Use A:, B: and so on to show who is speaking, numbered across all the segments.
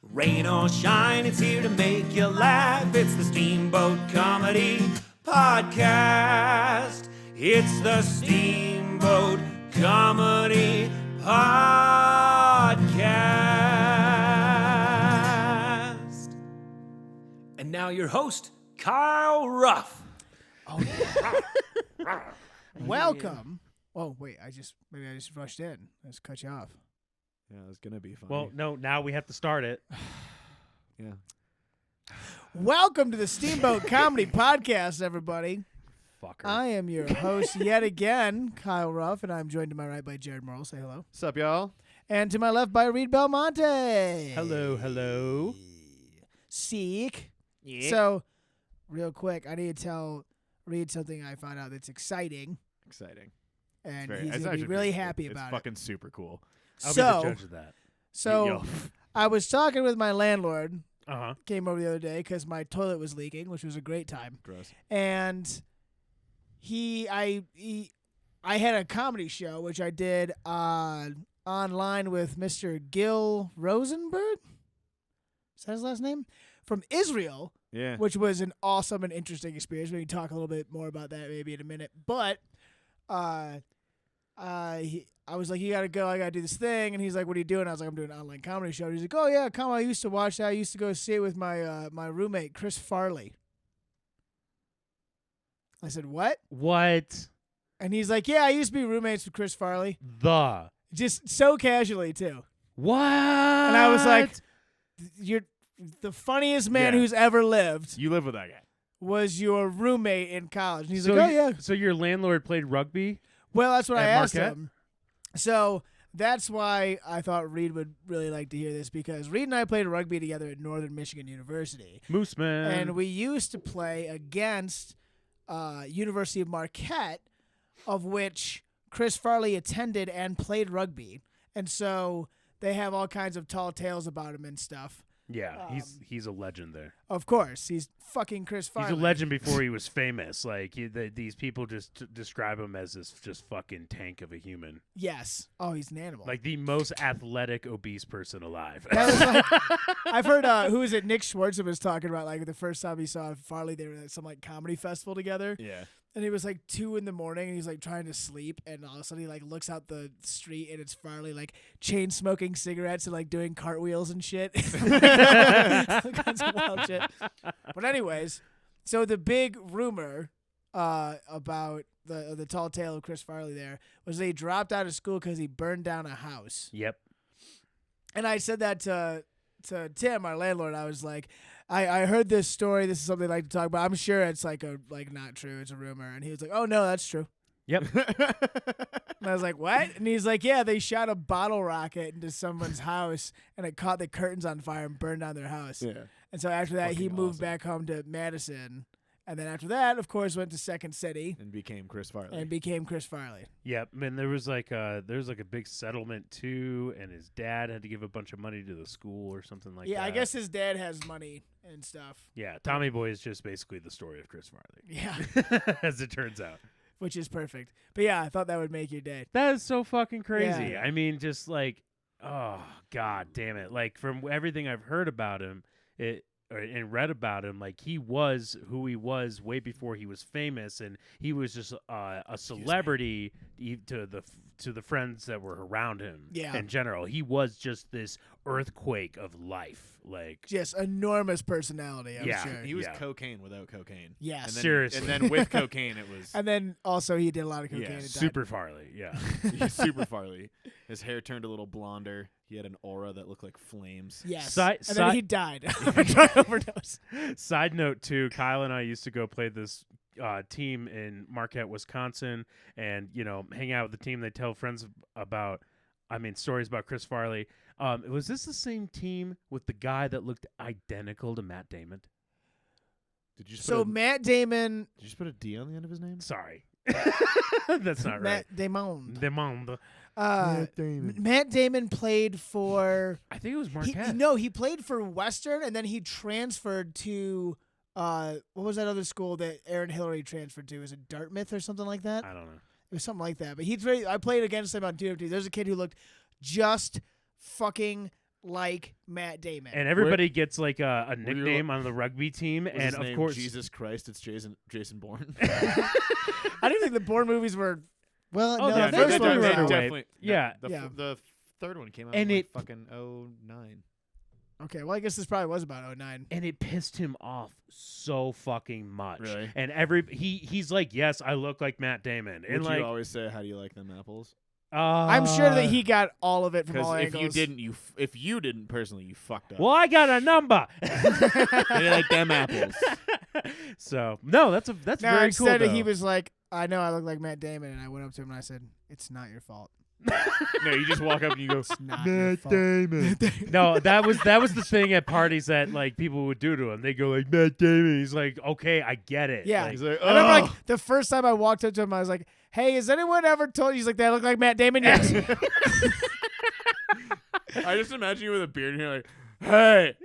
A: Rain or shine, it's here to make you laugh. It's the Steamboat Comedy Podcast. It's the Steamboat Comedy Podcast. And now your host, Kyle Ruff.
B: Oh, yeah. Welcome. Oh, wait, I just rushed in. I just cut you off.
C: Yeah, it's going to be funny.
D: Well, no, now we have to start it.
C: Yeah.
B: Welcome to the Steamboat Comedy Podcast, everybody.
D: Fucker.
B: I am your host yet again, Kyle Ruff, and I'm joined to my right by Jared Morrill. Say hello.
C: What's up, y'all?
B: And to my left by Reed Belmonte.
D: Hello.
B: Seek.
D: Yeah.
B: So, real quick, I need to Reed something I found out that's exciting,
C: Exciting.
B: and
C: It's
B: he's
C: actually
B: going to be really
C: pretty
B: happy
C: cool.
B: about
C: It's fucking super cool.
D: I'll
B: so,
D: be the judge of that.
B: So, I was talking with my landlord,
D: Uh-huh.
B: came over the other day because my toilet was leaking, which was a great time.
C: Gross.
B: And I had a comedy show which I did online with Mr. Gil Rosenberg. Is that his last name? From Israel,
C: Yeah.
B: which was an awesome and interesting experience. We can talk a little bit more about that maybe in a minute. But I was like, you gotta go. I gotta do this thing. And he's like, what are you doing? I was like, I'm doing an online comedy show. And he's like, oh yeah, come on. I used to watch that. I used to go see it with my my roommate Chris Farley. I said, what?
D: What
B: And he's like, yeah, I used to be roommates with Chris Farley.
D: the
B: Just so casually, too.
D: what?
B: And I was like, you're the funniest man
C: Yeah.
B: who's ever lived
C: You live with that guy.
B: was your roommate in college. And he's
D: so
B: like, oh, yeah.
D: So your landlord played rugby?
B: Well, that's what I
D: at
B: asked
D: Marquette?
B: him. So that's why I thought Reed would really like to hear this, because Reed and I played rugby together at Northern Michigan University.
D: Moose man.
B: And we used to play against University of Marquette, of which Chris Farley attended and played rugby. And so they have all kinds of tall tales about him and stuff.
D: yeah, he's a legend there.
B: Of course, he's fucking Chris Farley.
D: He's a legend before he was famous. Like these people just describe him as this just fucking tank of a human,
B: Yes. Oh, he's an animal.
D: like the most athletic, obese person alive.
B: That was like, I've heard, who is it? Nick Schwartz was talking about, like, the first time he saw Farley, they were at some, like, comedy festival together.
C: Yeah.
B: And it was, like, 2 in the morning, and he's, like, trying to sleep. And all of a sudden, he, like, looks out the street, and it's Farley, like, chain-smoking cigarettes and, like, doing cartwheels and shit. All kinds of wild shit. But anyways, so the big rumor about the tall tale of Chris Farley there was they dropped out of school because he burned down a house.
D: Yep.
B: And I said that to Tim, our landlord. I was like, I heard this story. This is something I'd like to talk about. I'm sure it's like not true. It's a rumor. And he was like, oh no, that's true.
D: Yep.
B: And I was like, what? And he's like, yeah, they shot a bottle rocket into someone's house and it caught the curtains on fire and burned down their house.
C: Yeah.
B: And so after that, he
C: Fucking
B: moved
C: awesome.
B: back home to Madison. And then after that, of course, went to Second City
C: And became Chris Farley.
B: and became Chris Farley.
D: Yep, and there was like a big settlement too, and his dad had to give a bunch of money to the school or something like that.
B: Yeah, I guess his dad has money and stuff.
D: Yeah, Tommy Boy is just basically the story of Chris Farley.
B: Yeah,
D: As it turns out.
B: which is perfect. But yeah, I thought that would make your day.
D: That is so fucking crazy.
B: Yeah.
D: I mean, just like, oh god damn it! Like from everything I've heard about him, and read about him, like he was who he was way before he was famous, and he was just a celebrity to the friends that were around him.
B: Yeah.
D: In general, he was just this earthquake of life. Like
B: Just enormous personality, I'm
D: Yeah.
B: sure.
C: He was
D: Yeah.
C: cocaine without cocaine.
B: Yes.
C: And then,
D: Seriously.
C: And then with cocaine, it was
B: And then also he did a lot of cocaine.
C: Yeah,
B: and died.
D: Super Farley. Yeah.
C: super Farley. His hair turned a little blonder. He had an aura that looked like flames.
B: Yes.
D: Si-
B: and then
D: si-
B: he died of a drug overdose.
D: Side note too, Kyle and I used to go play this team in Marquette, Wisconsin, and hang out with the team. They tell friends about, stories about Chris Farley. Was this the same team with the guy that looked identical to Matt Damon?
C: Did you just
B: So
C: put a,
B: Matt Damon.
C: did you just put a D on the end of his name?
D: Sorry, that's not right.
B: Matt Damon.
D: Damon.
B: Matt Damon played for.
D: I think it was
B: He,
D: Marquette.
B: no, he played for Western, and then he transferred to. What was that other school that Aaron Hillary transferred to? Was it Dartmouth or something like that?
D: I don't know.
B: It was something like that. But I played against him on 250. There's a kid who looked just fucking like Matt Damon.
D: And everybody gets like a
C: you-
D: nickname on the rugby team,
C: Was
D: and
C: his
D: of
C: name
D: course,
C: Jesus Christ, it's Jason Bourne.
B: I didn't think the Bourne movies were. Well,
D: Oh,
B: no,
D: yeah,
B: the
D: they
B: first one
D: definitely
B: was
D: run
B: out.
D: away.
C: definitely.
D: Yeah.
C: The third one came out
D: And
C: in like
D: it-
C: fucking 09.
B: Okay, well, I guess this probably was about 09.
D: and it pissed him off so fucking much.
C: Really?
D: And he's like, yes, I look like Matt Damon, and
C: Would
D: like,
C: you always say, how do you like them apples?
B: I'm sure that he got all of it from all
C: Because if
B: angles.
C: if you didn't personally, you fucked up.
D: Well, I got a number.
C: How do you like them apples?
D: So no, that's
B: no,
D: very
B: instead
D: cool.
B: he
D: though.
B: was like, I know I look like Matt Damon, and I went up to him and I said, it's not your fault.
C: No, you just walk up and you go,
B: It's not your fault.
C: Damon.
D: No, that was the thing at parties that like people would do to him. They go like Matt Damon. He's like, okay, I get it.
B: Yeah.
D: Like,
C: He's like,
B: I remember
C: "Oh."
B: like the first time I walked up to him, I was like, hey, has anyone ever told you? He's like, they look like Matt Damon? Yes.
C: I just imagine you with a beard and you're like, hey,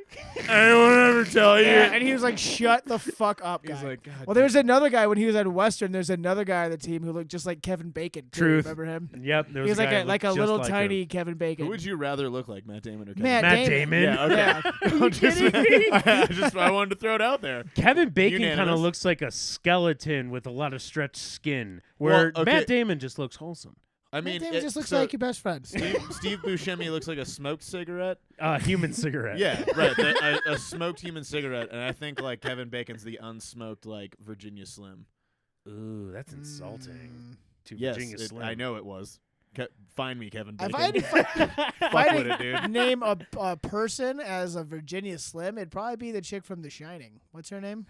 C: anyone ever tell you?
B: Yeah, and he was like, shut the fuck up, guy.
C: He's like, God.
B: Well, there was another guy when he was at Western. There's another guy on the team who looked just like Kevin Bacon. Too.
D: Truth.
B: Remember him?
D: Yep, there
B: He
D: was
B: was
D: a guy who
B: like a
D: looked
B: little
D: just like
B: tiny
D: him.
B: Who Bacon.
C: Who would you rather look like, Matt Damon or Kevin?
B: Matt
D: Matt
B: Damon.
D: Damon.
C: Yeah, okay.
B: Yeah.
C: I'm just, I wanted to throw it out there.
D: Kevin Bacon kind of
C: Unanimous.
D: looks like a skeleton with a lot of stretched skin, where
C: Well, okay.
D: Matt Damon just looks wholesome.
C: I mean,
B: Matt Damon just looks
C: so
B: like your best friend.
C: Steve Buscemi looks like a smoked cigarette.
D: Human cigarette.
C: Yeah, right. A smoked human cigarette, and I think like Kevin Bacon's the unsmoked like Virginia Slim.
D: Ooh, that's insulting to
C: Yes,
D: Virginia Slim.
C: I know it was. Find me, Kevin
B: If
C: Bacon.
B: I had to
C: Fuck
B: I
C: with
B: had
C: it,
B: to
C: dude.
B: name a person as a Virginia Slim, it'd probably be the chick from The Shining. What's her name?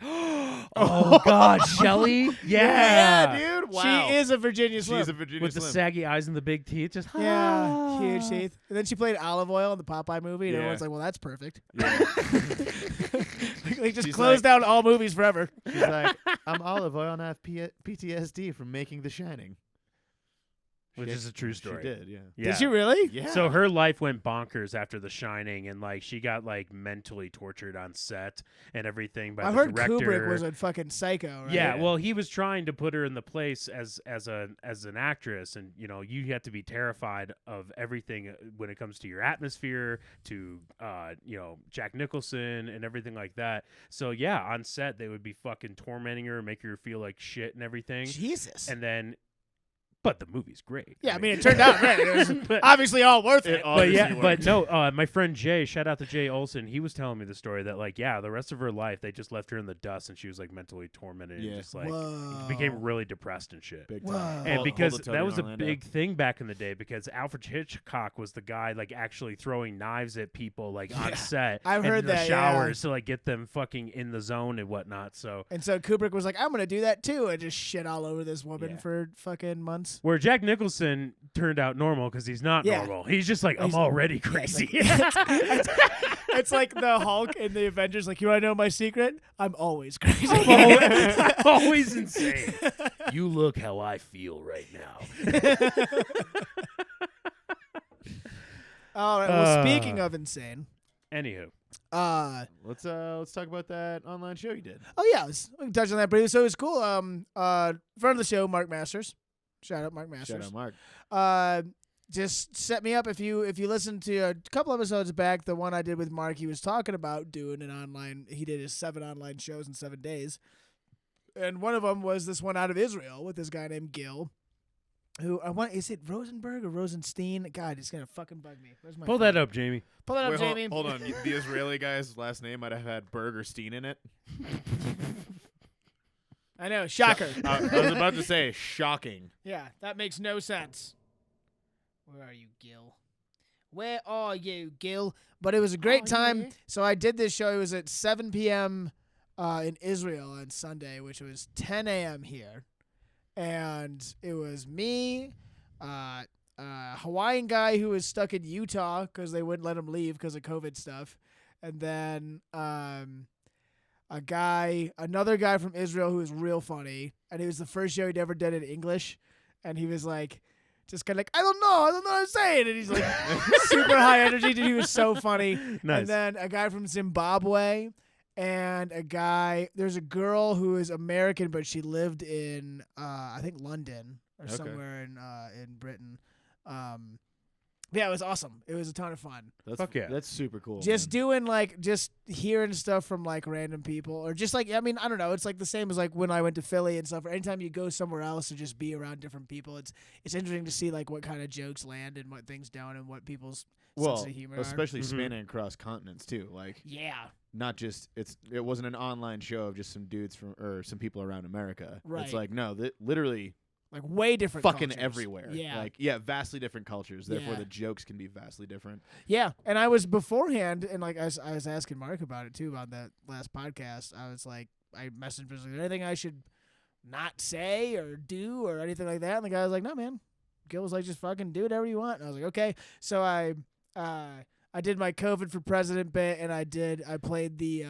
D: Oh God, Shelley. Yeah,
C: dude. Wow.
B: She is a Virginia Slim.
C: She's a Virginia
D: with the
C: Slim.
D: saggy eyes and the big teeth. Just
B: Yeah, huge teeth. And then she played Olive Oil in the Popeye movie, and
C: Yeah.
B: everyone's like, well, that's perfect.
C: Yeah.
B: They just
C: She's
B: closed
C: like-
B: down all movies forever.
C: She's like, I'm Olive Oil and I have PTSD from making The Shining.
D: Which is a true story.
C: She did, yeah.
D: Yeah.
B: Did she really?
C: Yeah.
D: So her life went bonkers after The Shining, and like she got like mentally tortured on set and everything by
B: I
D: the
B: heard
D: director.
B: Kubrick was a fucking psycho, right?
D: Yeah, well, he was trying to put her in the place as an actress, and you know, you have to be terrified of everything when it comes to your atmosphere, to you know, Jack Nicholson and everything like that. So yeah, on set they would be fucking tormenting her, make her feel like shit and everything,
B: Jesus.
D: and then. But the movie's great.
B: Yeah, I mean, it turned out great. It was
D: But-
B: obviously all worth it.
D: But yeah,
C: Obviously
D: but
C: worked.
D: no, my friend Jay, shout out to Jay Olson, he was telling me the story that like, yeah, the rest of her life they just left her in the dust, and she was like mentally tormented
C: Yeah.
D: and just like
B: Whoa.
D: became really depressed and shit.
C: Big
B: Whoa.
C: time.
D: And
C: Hold
D: because
C: the Toby
D: that was a
C: Orlando.
D: big thing back in the day, because Alfred Hitchcock was the guy like actually throwing knives at people like on set
B: I've
D: and
B: heard
D: in the
B: that, yeah.
D: showers to like get them fucking in the zone and whatnot. So
B: And so Kubrick was like, I'm going to do that too, and just shit all over this woman
D: Yeah.
B: for fucking months.
D: where Jack Nicholson turned out normal because he's not
B: Yeah.
D: normal. He's just like, I'm
B: He's-
D: already
B: Yeah, it's
D: crazy.
B: It's like the Hulk in the Avengers, like, you want to know my secret? I'm always crazy.
D: I'm always insane. You look how I feel right now.
B: All right, well,
D: Uh,
B: speaking of insane,
D: Anywho,
C: Let's talk about that online show you did.
B: oh yeah, we can touch on that briefly. So it was cool. Friend of the show, Mark Masters. Shout out Mark Masters.
C: Shout out Mark.
B: Just set me up. If you listen to a couple episodes back, the one I did with Mark, he was talking about doing an online. He did his 7 online shows in 7 days, and one of them was this one out of Israel with this guy named Gil. Who I want? Is it Rosenberg or Rosenstein? God, it's gonna fucking bug me. Where's my
D: pull
B: phone?
D: that up, Jamie.
B: Pull that up,
C: Wait,
B: Jamie.
C: hold on. The Israeli guy's last name might have had Berg or Steen in it.
B: I know, shocker.
C: I was about to say shocking.
B: Yeah, that makes no sense. Where are you, Gil? Where are you, Gil? But it was a great time. So I did this show. It was at 7 p.m. In Israel on Sunday, which was 10 a.m. here. And it was me, a Hawaiian guy who was stuck in Utah because they wouldn't let him leave because of COVID stuff. And then another guy from Israel who was real funny. And it was the first show he'd ever done in English. And he was like, just kind of like, I don't know what I'm saying. And he's like super high energy. Dude, he was so funny.
D: Nice.
B: And then a guy from Zimbabwe and there's a girl who is American, but she lived in, I think London or
C: Okay.
B: somewhere in Britain. Yeah, it was awesome. It was a ton of fun.
D: Fuck yeah.
C: That's super cool.
B: Just
C: man.
B: doing just hearing stuff from like random people, or just like I don't know. It's like the same as like when I went to Philly and stuff. Or anytime you go somewhere else or just be around different people, it's interesting to see like what kind of jokes land and what things don't and what people's sense of humor are.
C: especially spanning across continents too. Like,
B: Yeah,
C: not just it wasn't an online show of just some dudes from or some people around America.
B: Right.
C: It's like no, literally
B: like way different.
C: fucking
B: cultures.
C: everywhere.
B: Yeah,
C: Like vastly different cultures. Therefore,
B: Yeah.
C: the jokes can be vastly different.
B: yeah. And I was beforehand, and like I was asking Mark about it too about that last podcast. I was like, I messaged him, is there anything I should not say or do or anything like that? And the guy was like, no, man. Gil was like, just fucking do whatever you want. And I was like, okay. So I did my COVID for President bit, and I played the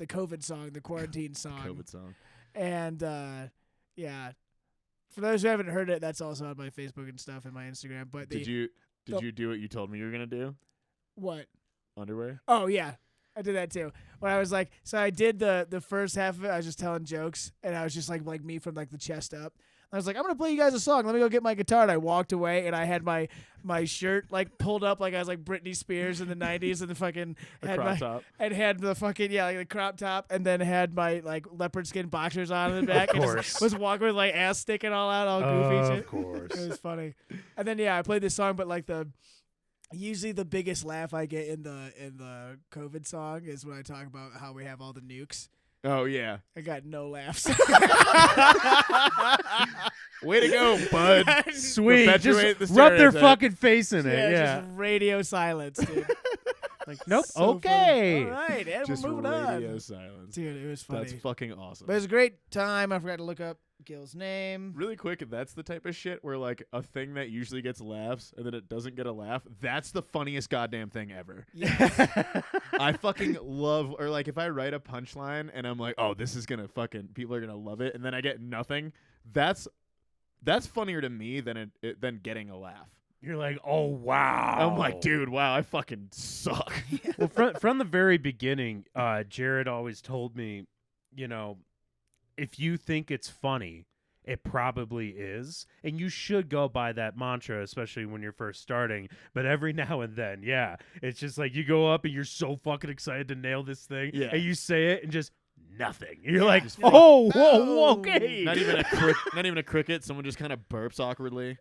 B: COVID song, the quarantine song.
C: COVID song.
B: And yeah. For those who haven't heard it, that's also on my Facebook and stuff and my Instagram. But
C: Did you do what you told me you were gonna do?
B: what?
C: Underwear?
B: Oh yeah, I did that too. When I was like, so I did the first half of it. I was just telling jokes, and I was just like me from like the chest up. I was like, I'm gonna play you guys a song. Let me go get my guitar. And I walked away, and I had my shirt like pulled up like I was like Britney Spears in the '90s, and the fucking
C: A crop top.
B: and had the fucking like the crop top, and then had my like leopard skin boxers on in the back.
D: Of
B: and
D: course.
B: just was walking with like ass sticking all out, all goofy.
D: Of
B: shit.
D: course.
B: It was funny. And then I played this song, but like usually the biggest laugh I get in the COVID song is when I talk about how we have all the nukes.
C: Oh yeah.
B: I got no laughs.
C: Way to go, bud.
D: Sweet.
C: Perpetuate
D: Just
C: the
D: rub their
C: stereotype.
D: fucking face in it. Yeah.
B: Just radio silence, dude.
D: Like, nope.
B: So funny.
D: Okay.
B: All right, and
C: Just
B: we're moving
C: radio
B: on.
C: silence.
B: Dude, it was funny.
C: That's fucking awesome.
B: But it was a great time. I forgot to look up Gil's name.
C: Really quick, that's the type of shit where like a thing that usually gets laughs and then it doesn't get a laugh. That's the funniest goddamn thing ever.
B: Yeah.
C: I fucking love, or like if I write a punchline and I'm like, oh, this is gonna fucking, people are gonna love it, and then I get nothing. That's funnier to me than than getting a laugh.
D: You're like, oh wow.
C: I'm like, dude, wow, I fucking suck.
D: Well, from the very beginning, Jared always told me, if you think it's funny, it probably is, and you should go by that mantra, especially when you're first starting. But every now and then, it's just like you go up and you're so fucking excited to nail this thing, and you say it and just nothing. You're like, oh, whoa, okay.
C: Not even a cricket. Someone just kind of burps awkwardly.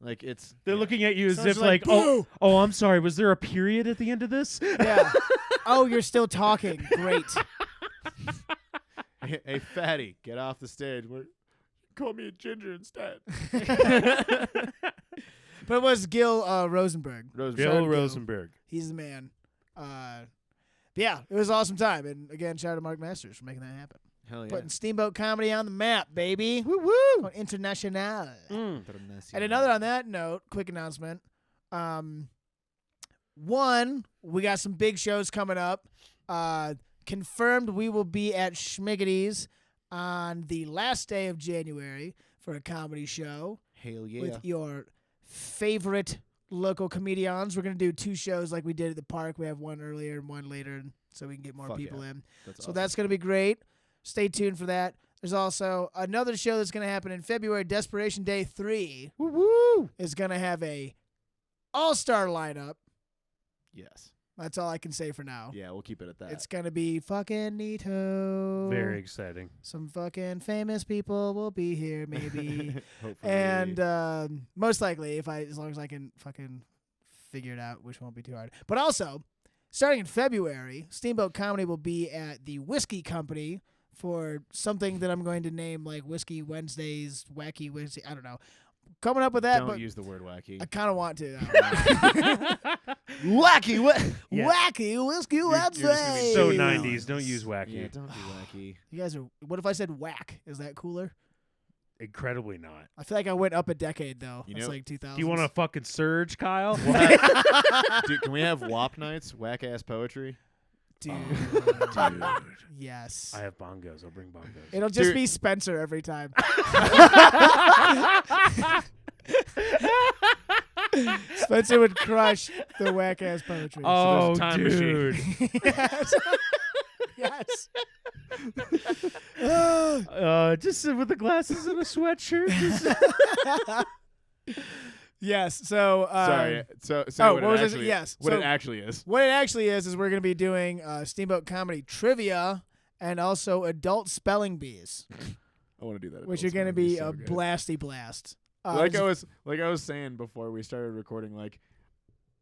C: Like
D: They're looking at you as
B: Someone's
D: if
B: like,
D: oh, I'm sorry. Was there a period at the end of this?
B: Yeah. Oh, you're still talking. Great.
C: Hey, fatty, get off the stage. Call me a ginger instead.
B: But it was Gil Rosenberg.
C: Rosenberg.
B: Shout out
D: Bill
B: to
D: Rosenberg.
B: He's the man. Yeah, it was an awesome time. And again, shout out to Mark Masters for making that happen.
C: Hell yeah.
B: Putting Steamboat comedy on the map, baby. Woo woo. International. And another on that note, quick announcement. One, we got some big shows coming up. Confirmed we will be at Schmiggity's on the last day of January for a comedy show
C: Hell yeah.
B: with your favorite local comedians. We're going to do 2 shows like we did at the park. We have one earlier and one later so we can get more
C: Fuck
B: people
C: yeah.
B: in.
C: That's
B: So
C: awesome.
B: that's going to be great. Stay tuned for that. There's also another show that's going to happen in February. Desperation Day 3 is going to have a all-star lineup.
C: Yes.
B: That's all I can say for now.
C: Yeah, we'll keep it at that.
B: It's going to be fucking neato.
D: Very exciting.
B: Some fucking famous people will be here, maybe.
C: Hopefully.
B: And most likely, as long as I can fucking figure it out, which won't be too hard. But also, starting in February, Steamboat Comedy will be at the Whiskey Company for something that I'm going to name like Whiskey Wednesdays, Wacky Wednesday. I don't know. Coming up with that,
C: Don't
B: but
C: use the word wacky.
B: I kind of want to.
C: Wacky what?
D: Yeah.
B: Wacky Whiskey
C: just gonna be
B: Wednesday.
D: So
C: Hey,
D: 90s. Don't use wacky.
C: Yeah, don't do wacky.
B: You guys are. What if I said whack? Is that cooler?
D: Incredibly not.
B: I feel like I went up a decade though.
C: You
B: It's
C: know-
B: like 2000.
D: Do you want to fucking surge, Kyle?
C: Dude, can we have WAP nights? Whack ass poetry?
B: dude?
D: Dude.
B: Yes.
D: I have bongos. I'll bring bongos.
B: It'll just
C: Dude.
B: be Spencer every time. Spencer would crush the whack ass poetry.
D: Oh,
C: there's a time
D: dude.
B: yes. Yes. Ah.
D: Just sit with the glasses and a sweatshirt. Just-
B: Yes. So
C: Sorry. So
B: what was it? Yes.
C: What
B: So
C: it actually is.
B: what it actually is we're gonna be doing Steamboat Comedy trivia and also adult spelling bees,
C: I want to do that.
B: which are gonna be a blasty blast.
C: Like I was saying before we started recording, like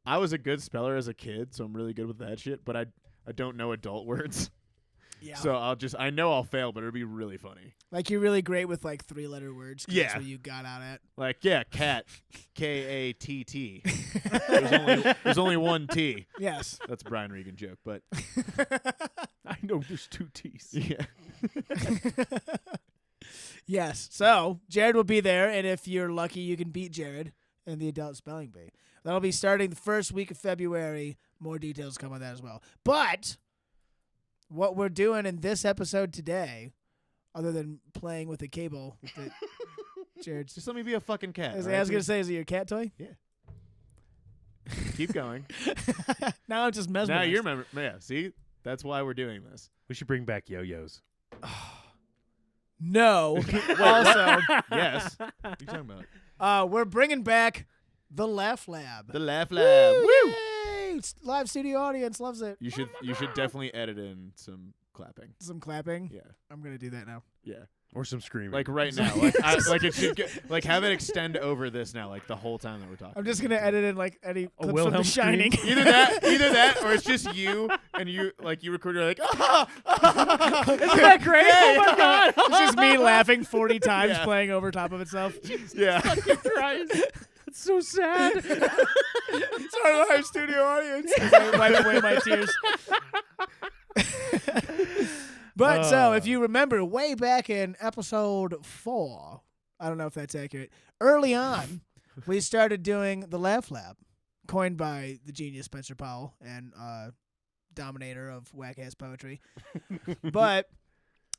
C: I was a good speller as a kid, so I'm really good with that shit. But I don't know adult words.
B: Yeah.
C: So I know I'll fail, but it'll be really funny.
B: Like you're really great with like 3-letter words. 'Cause
C: Yeah.
B: That's what you got out at.
C: Like cat, Katt. There's only one T.
B: Yes.
C: That's a Brian Regan joke, but
D: I know there's 2 T's.
C: yeah.
B: Yes. So Jared will be there, and if you're lucky, you can beat Jared in the adult spelling bee. That'll be starting the first week of February. More details come on that as well. But what we're doing in this episode today, other than playing with a cable that Jared's
C: Just let me be a fucking cat.
B: I was
C: alright?
B: gonna say, is it your cat toy?
C: Keep going.
B: Now I'm just mesmerized.
C: Now you remember. Yeah. See, that's why we're doing this.
D: We should bring back yo-yos.
B: No. Also,
C: Yes. What are you talking about?
B: we're bringing back the Laugh Lab.
C: The Laugh Lab. Woo!
B: Yay! Live studio audience loves it.
C: You should definitely edit in some clapping.
B: Some clapping.
C: Yeah.
B: I'm gonna do that now.
C: Yeah.
D: Or some screaming.
C: Like right now. Like it should get, like have it extend over this now, like the whole time that we're talking.
B: I'm just gonna edit in like any clips from
D: Wilhelm
B: The Shining.
C: Either that, or it's just you and you record. You're like, isn't
D: that great? Oh my god!
B: It's just me laughing 40 times
C: Yeah.
B: playing over top of itself.
C: yeah.
D: Christ. That's so sad.
B: It's our live studio audience. I wipe away my tears. But so, if you remember, way back in episode 4, I don't know if that's accurate. Early on, we started doing the Laugh Lab, coined by the genius Spencer Powell and dominator of whack-ass poetry. But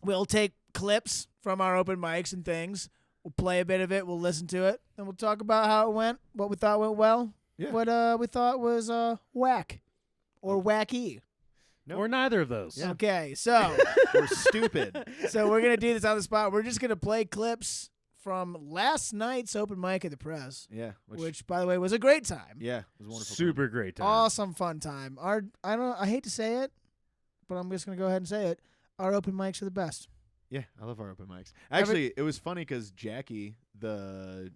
B: we'll take clips from our open mics and things. We'll play a bit of it. We'll listen to it, and we'll talk about how it went, what we thought went well,
C: Yeah.
B: what we thought was whack or wacky.
C: Nope.
D: Or neither of those.
C: Yeah.
B: Okay, so
C: We're stupid.
B: we're gonna do this on the spot. We're just gonna play clips from last night's open mic at the Press,
C: Yeah.
B: which by the way was a great time.
C: Yeah. It was wonderful.
D: Super great time.
B: Awesome fun time. I hate to say it, but I'm just gonna go ahead and say it. Our open mics are the best.
C: Yeah, I love our open mics. Actually, it was funny because Jackie, the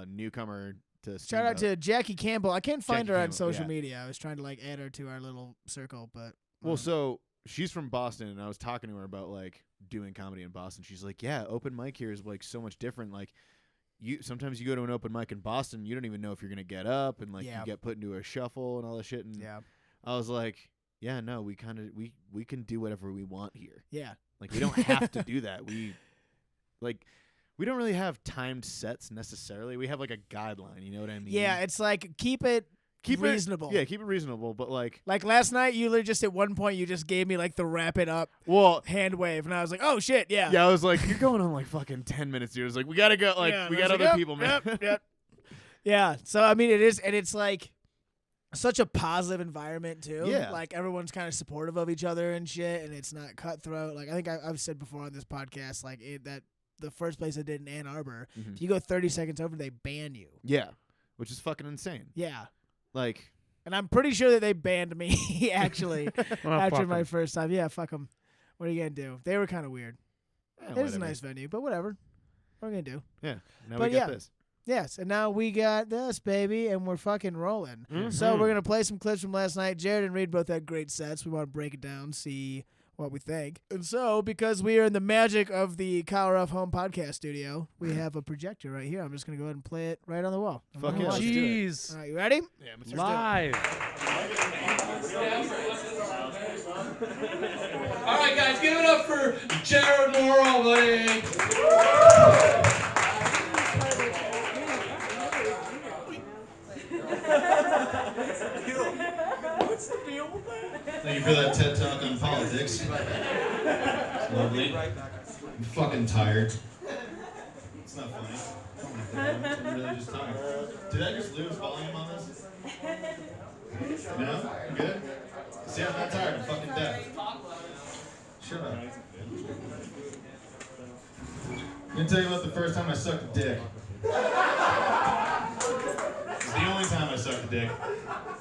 C: newcomer to
B: Shout out to Jackie Campbell. I can't find
C: Jackie
B: her on
C: Campbell,
B: social
C: yeah.
B: media. I was trying to like add her to our little circle, but
C: Well, so she's from Boston, and I was talking to her about like doing comedy in Boston. She's like, "Yeah, open mic here is like so much different. Like, sometimes you go to an open mic in Boston, you don't even know if you're gonna get up, and like
B: Yeah.
C: you get put into a shuffle and all that shit." And
B: yeah,
C: I was like, "Yeah, no, we can do whatever we want here.
B: yeah,
C: Like, we don't have to do that. We don't really have timed sets necessarily. We have like a guideline. You know what I mean?
B: yeah. It's like keep it reasonable.
C: Yeah, keep it reasonable. But like
B: last night, you literally just at one point you just gave me like the wrap it up
C: well,
B: hand wave, and I was like, oh shit, yeah.
C: yeah, I was like, you're going on like fucking 10 minutes here. It's like we gotta go. Like
B: Yeah,
C: we
B: and I
C: got
B: was
C: other
B: like,
C: people, man.
B: Yep. Yeah. So I mean, it is, and it's like such a positive environment too.
C: Yeah.
B: Like everyone's kind of supportive of each other and shit, and it's not cutthroat. Like I think I've said before on this podcast, like that the first place I did in Ann Arbor,
C: Mhm.
B: if you go 30 seconds over, they ban you.
C: Yeah, which is fucking insane.
B: Yeah.
C: Like,
B: And I'm pretty sure that they banned me actually
D: Well,
B: after
D: fuck
B: my
D: 'em.
B: first time. Yeah, fuck them. What are you gonna do? They were kind of weird. It was a
C: whatever.
B: nice venue, but whatever. What are we gonna do?
C: Yeah. Now
B: But
C: we got
B: yeah.
C: this.
B: Yes, and now we got this, baby, and we're fucking rolling. So
D: Mhm.
B: we're going to play some clips from last night. Jared and Reed both had great sets. We want to break it down, see what we think. And so, because we are in the magic of the Kyle Ruff Home Podcast Studio, we have a projector right here. I'm just going to go ahead and play it right on the wall.
C: Fuck
B: All
C: yeah, let's do it.
D: Jeez.
B: right, you ready?
C: Yeah,
D: Live.
E: All right, guys, give it up for Jared Morrow, buddy. Thank you for that TED Talk on politics. It's lovely. I'm fucking tired. It's not funny. I'm really just tired. Did I just lose volume on this? No? Good? See, I'm not tired. I'm fucking deaf. Shut up. I'm gonna tell you about the first time I sucked a dick. dick,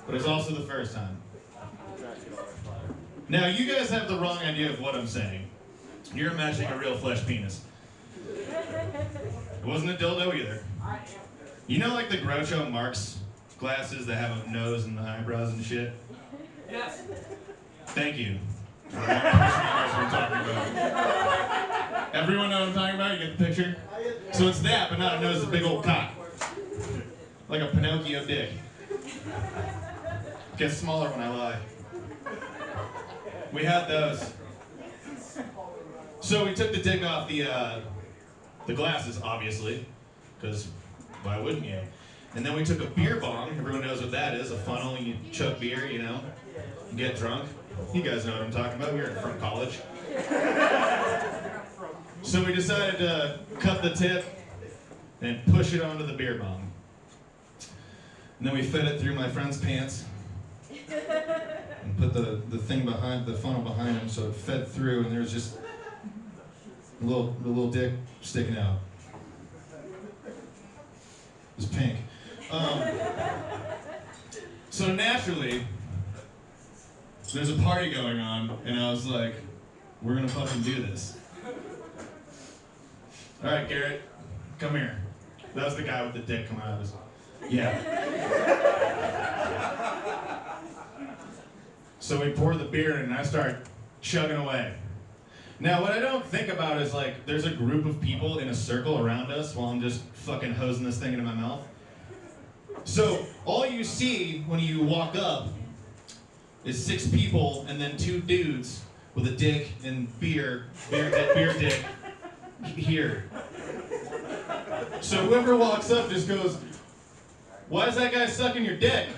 E: but it's also the first time. Now, you guys have the wrong idea of what I'm saying. You're imagining a real flesh penis. It wasn't a dildo either. You know, like the Groucho Marx glasses that have a nose and the eyebrows and shit?
A: Yes.
E: Thank you. I don't know what we're talking about. Everyone know what I'm talking about? You get the picture? So it's that, but not a nose, a big old cock. Like a Pinocchio dick. Gets smaller when I lie. We had those. So we took the dick off the glasses, obviously, because why wouldn't you? And then we took a beer bong. Everyone knows what that is, a funnel. You chug beer, you know, you get drunk. You guys know what I'm talking about. We were from college. So we decided to cut the tip and push it onto the beer bong. And then we fed it through my friend's pants and put the thing behind, the funnel behind him, so it fed through, and there was just a little dick sticking out. It was pink. So naturally, there's a party going on, and I was like, we're gonna fucking do this. All right, Garrett, come here. That was the guy with the dick coming out of his... Yeah. So we pour the beer in, and I start chugging away. Now, what I don't think about is, like, there's a group of people in a circle around us while I'm just fucking hosing this thing into my mouth. So all you see when you walk up is 6 people and then 2 dudes with a dick and beer dick here. So whoever walks up just goes, "Why is that guy sucking your dick?"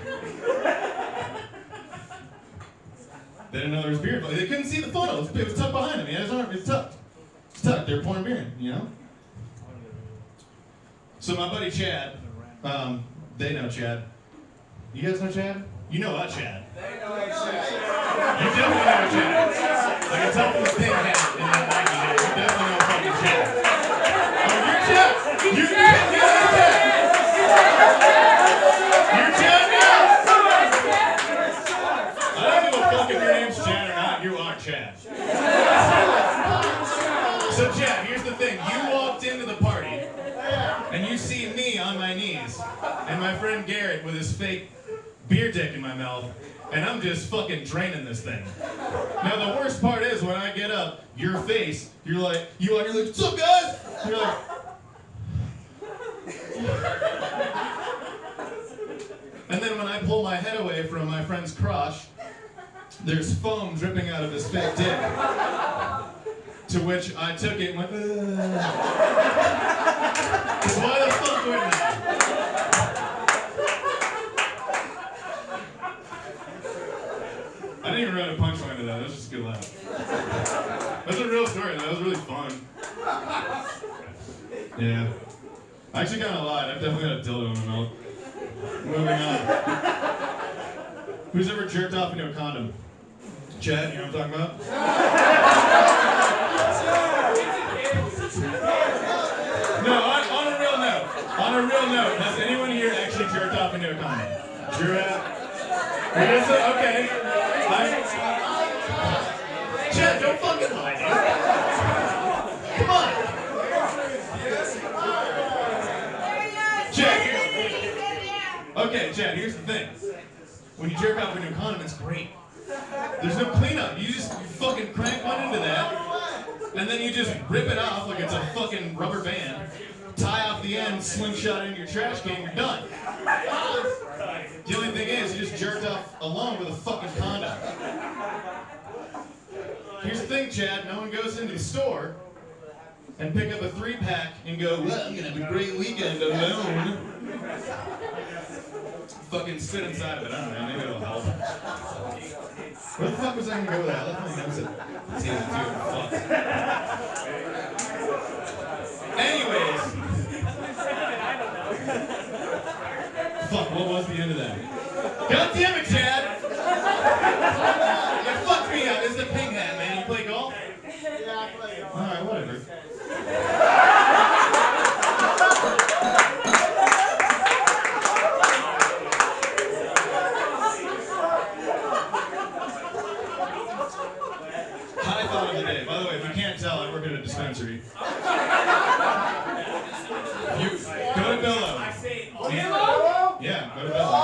E: They didn't know there was beer. They couldn't see the funnel. It was tucked behind him. He had his arm. It's tucked. It's tucked. They were pouring beer in, you know? So my buddy Chad, they know Chad. You guys know Chad? You know Chad.
A: They know Chad.
E: You definitely know Chad. I can tell from the pink hat and that Nike hat. You definitely know fucking Chad. Oh, you're Chad? You're Chad? You're Chad now? I don't give a fuck if your name's Chad or not. You are Chad. So Chad, here's the thing. You walked into the party and you see me on my knees and my friend Garrett with his fake beer dick in my mouth, and I'm just fucking draining this thing. Now the worst part is when I get up, your face, you're like, "What's up, guys?" You're like, and then when I pull my head away from my friend's crotch, there's foam dripping out of his fake dick. To which I took it and went, "Ugh." 'Cause why the fuck wouldn't I? I didn't even write a punchline to that. That was just a good laugh. That's a real story, though. That was really fun. Yeah. I actually got a lot. I've definitely got a dildo in my mouth. Moving on. Who's ever jerked off into a condom? Chad, you know what I'm talking about? No, on a real note. On a real note, has anyone here actually jerked off into a condom? Drew out? Okay. Chad, don't fucking lie, dude. Come on. Chad, okay, Chad, here's the thing. When you jerk off into a condom, it's great. There's no cleanup. You just fucking crank one into that, and then you just rip it off like it's a fucking rubber band, tie off the end, slingshot it in your trash can, you're done. The only thing is, you just jerked off alone with a fucking condom. Here's the thing, Chad. No one goes into the store and pick up a 3-pack and go, "Well, I'm gonna have a great weekend alone." Fucking spit inside of it. I don't know. Maybe it'll help. Where the fuck was I gonna go with that? I left my notes at the table too. Fuck. Anyways. Fuck, what was the end of that? God damn it, Chad! You fucked me up. It's the pink hat, man. You play golf?
A: Yeah, I play golf.
E: Alright, whatever. High thought of the day. By the way, if you can't tell, I work at a dispensary. You go to Billow. Yeah, go to Billow.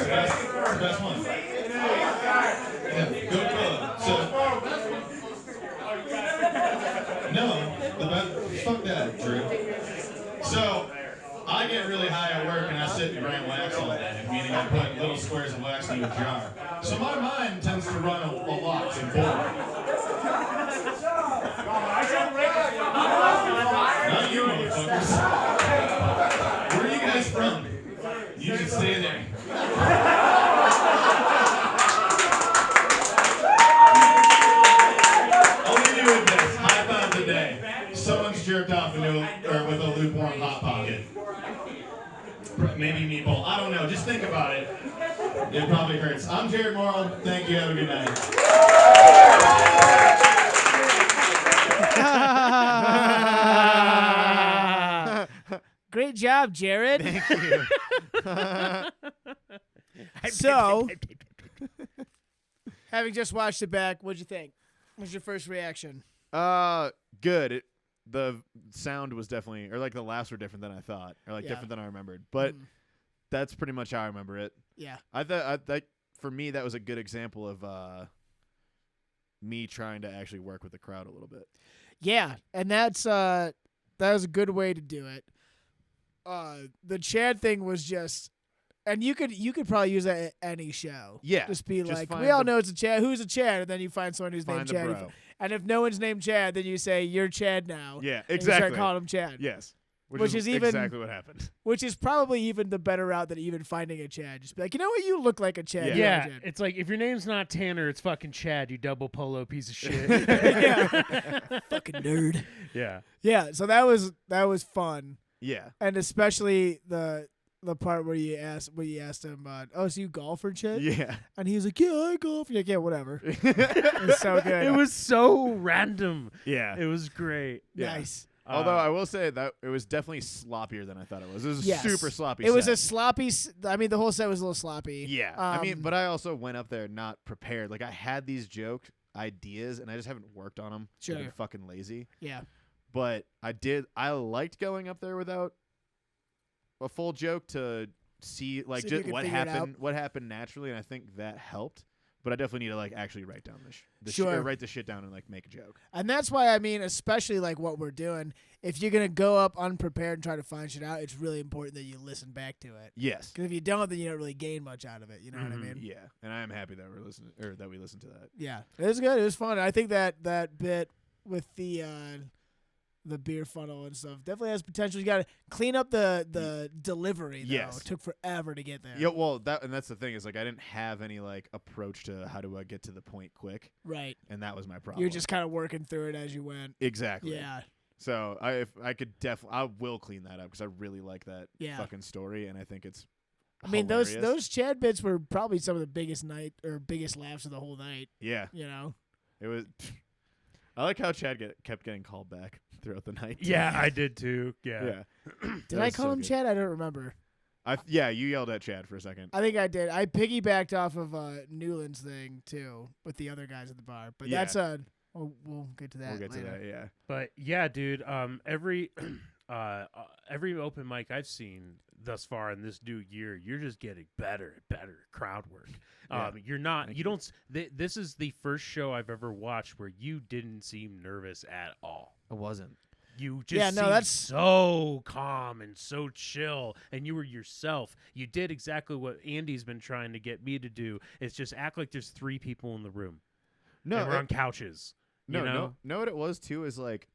E: It's the best one. Yeah, go to Billow. So, no, fuck that, Drew. So, I get really high at work and I sit and grind wax all day, meaning I put little squares of wax into a jar. So my mind tends to run a lot and forward. Not you motherfuckers. Where are you guys from? You can stay there. I'll leave you with this. High five of the day. Someone's jerked off with a lukewarm hot pocket. Maybe meatball. I don't know. Just think about it. It probably hurts. I'm Jared Morrill. Thank you. Have a good night.
B: Great job, Jared.
C: Thank you.
B: So, having just watched it back, what'd you think? What's your first reaction?
C: Good. The sound was definitely, or like the laughs were different than I thought, or like different than I remembered. But that's pretty much how I remember it.
B: Yeah.
C: I thought for me that was a good example of me trying to actually work with the crowd a little bit.
B: Yeah, and that was a good way to do it. The Chad thing was just, and you could probably use that at any show.
C: Yeah,
B: just be
C: just
B: like,
C: find
B: we all
C: the-
B: know it's a Chad. Who's a Chad? And then you find someone who's named
C: Find the
B: Chad.
C: bro.
B: And if no one's named Chad, then you say you're Chad now.
C: Yeah,
B: And you
C: exactly.
B: start calling him Chad.
C: Yes.
B: Which is even-
C: exactly what happened.
B: Which is probably even the better route than even finding a Chad. Just be like, you know what? You look like a Chad.
C: Yeah.
B: You are
D: Yeah,
B: Chad.
D: it's like if your name's not Tanner, it's fucking Chad, you double polo piece of shit.
B: Yeah. Fucking nerd.
D: Yeah.
B: Yeah. So that was fun,
C: Yeah.
B: and especially the part where you asked him, oh, so you golf or shit?
C: Yeah.
B: And he was like, yeah, I golf. You're like, yeah, whatever. It was so good.
D: It was so random.
C: Yeah.
D: It was great.
C: Yeah.
B: Nice.
C: Although I will say that it was definitely sloppier than I thought it was. It was
B: Yes.
C: a super sloppy
B: It was
C: set.
B: a sloppy. I mean, the whole set was a little sloppy.
C: Yeah. I mean, but I also went up there not prepared. Like, I had these joke ideas, and I just haven't worked on them.
B: Sure.
C: I've been fucking lazy.
B: Yeah.
C: But I liked going up there without a full joke to see, like,
B: See if you
C: just
B: can
C: what
B: figure it
C: happened naturally, and I think that helped. But I definitely need to, like, actually write down
B: Sure.
C: write the shit down and, like, make a joke.
B: And that's why, I mean, especially like what we're doing, if you're going to go up unprepared and try to find shit out, it's really important that you listen back to it.
C: Yes.
B: Because if you don't, then you don't really gain much out of it. You know what I mean?
C: Yeah. And I am happy that we listened to that.
B: Yeah. It was good. It was fun. I think that bit with the beer funnel and stuff definitely has potential. You got to clean up the delivery, though.
C: Yes.
B: It took forever to get there.
C: Yeah, well, that's the thing is, like, I didn't have any, like, approach to how do I get to the point quick,
B: Right.
C: and that was my problem.
B: You're just kind of working through it as you went.
C: exactly.
B: Yeah.
C: So I will clean that up because I really like that
B: Yeah.
C: fucking story, and I think it's.
B: I mean,
C: hilarious.
B: those Chad bits were probably some of the biggest laughs of the whole night.
C: Yeah,
B: You know.
C: it was. I like how Chad kept getting called back throughout the night.
D: Yeah, I did too. Yeah.
C: Yeah.
B: Did
C: That
B: I
C: was
B: call
C: so
B: him
C: good.
B: Chad? I don't remember.
C: Yeah, you yelled at Chad for a second.
B: I think I did. I piggybacked off of Newland's thing too with the other guys at the bar. But
C: Yeah.
B: that's we'll get to that.
C: We'll get
B: later.
C: to that. Yeah.
D: But yeah, dude, every open mic I've seen thus far in this new year, you're just getting better and better at crowd work.
C: Yeah.
D: You're not,
C: Thank
D: you don't, this is the first show I've ever watched where you didn't seem nervous at all.
C: I wasn't.
D: You just
B: Yeah, no,
D: seemed
B: that's-
D: so calm and so chill, and you were yourself. You did exactly what Andy's been trying to get me to do. It's just act like there's 3 people in the room.
C: No,
D: and we're on couches.
C: no,
D: you know?
C: no. What it was too is like,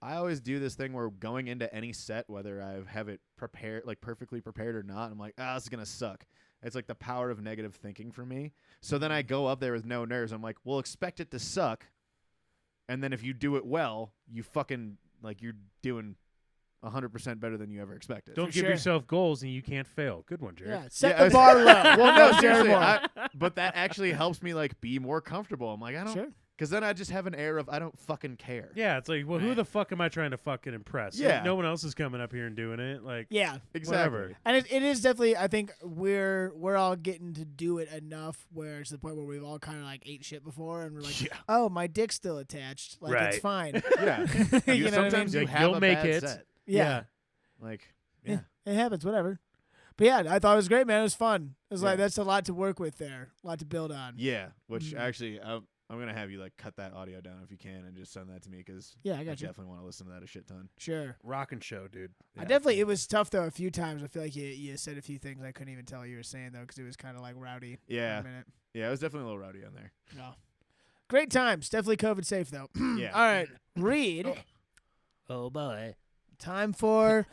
C: I always do this thing where going into any set, whether I have it prepared, like perfectly prepared or not, I'm like, this is gonna suck. It's like the power of negative thinking for me. So then I go up there with no nerves. I'm like, well, expect it to suck, and then if you do it well, you fucking like you're doing 100% better than you ever expected.
D: Don't
B: For
D: give
B: sure.
D: yourself goals and you can't fail. Good one, Jared.
B: Yeah, set
C: Yeah,
B: the bar low.
C: Well, no,
B: That was Jared
C: seriously,
B: Moore.
C: but that actually helps me like be more comfortable. I'm like, I don't,
B: Sure.
C: Because then I just have an air of I don't fucking care.
D: Yeah, it's like, well, who the fuck am I trying to fucking impress?
C: Yeah.
D: Like, no one else is coming up here and doing it. Like,
B: Yeah.
C: Exactly.
D: whatever.
B: And it is definitely, I think we're all getting to do it enough where it's the point where we've all kind of like ate shit before and we're like, oh, my dick's still attached. Like, it's
D: Right.
B: fine.
C: Yeah.
B: You know what I
C: Sometimes
B: mean?
C: you
D: Like,
C: have
D: you'll
C: a
D: make
C: bad
D: it.
C: set.
B: Yeah.
C: Like, yeah.
B: It happens, whatever. But yeah, I thought it was great, man. It was fun. It was like,
C: Yeah.
B: that's a lot to work with there, a lot to build on.
C: Yeah. Which
B: Mhm.
C: actually, I'm gonna have you like cut that audio down if you can and just send that to me because
B: Yeah, I got you.
C: definitely want to listen to that a shit ton.
B: Sure.
D: Rockin' show, dude.
B: I definitely, it was tough though a few times. I feel like you said a few things I couldn't even tell you were saying though because it was kind of like rowdy for
C: Yeah.
B: a minute.
C: Yeah, it was definitely a little rowdy on there.
B: No. Great times. Definitely COVID safe though.
C: Yeah.
B: All right. Reed.
D: Oh, boy.
B: Time for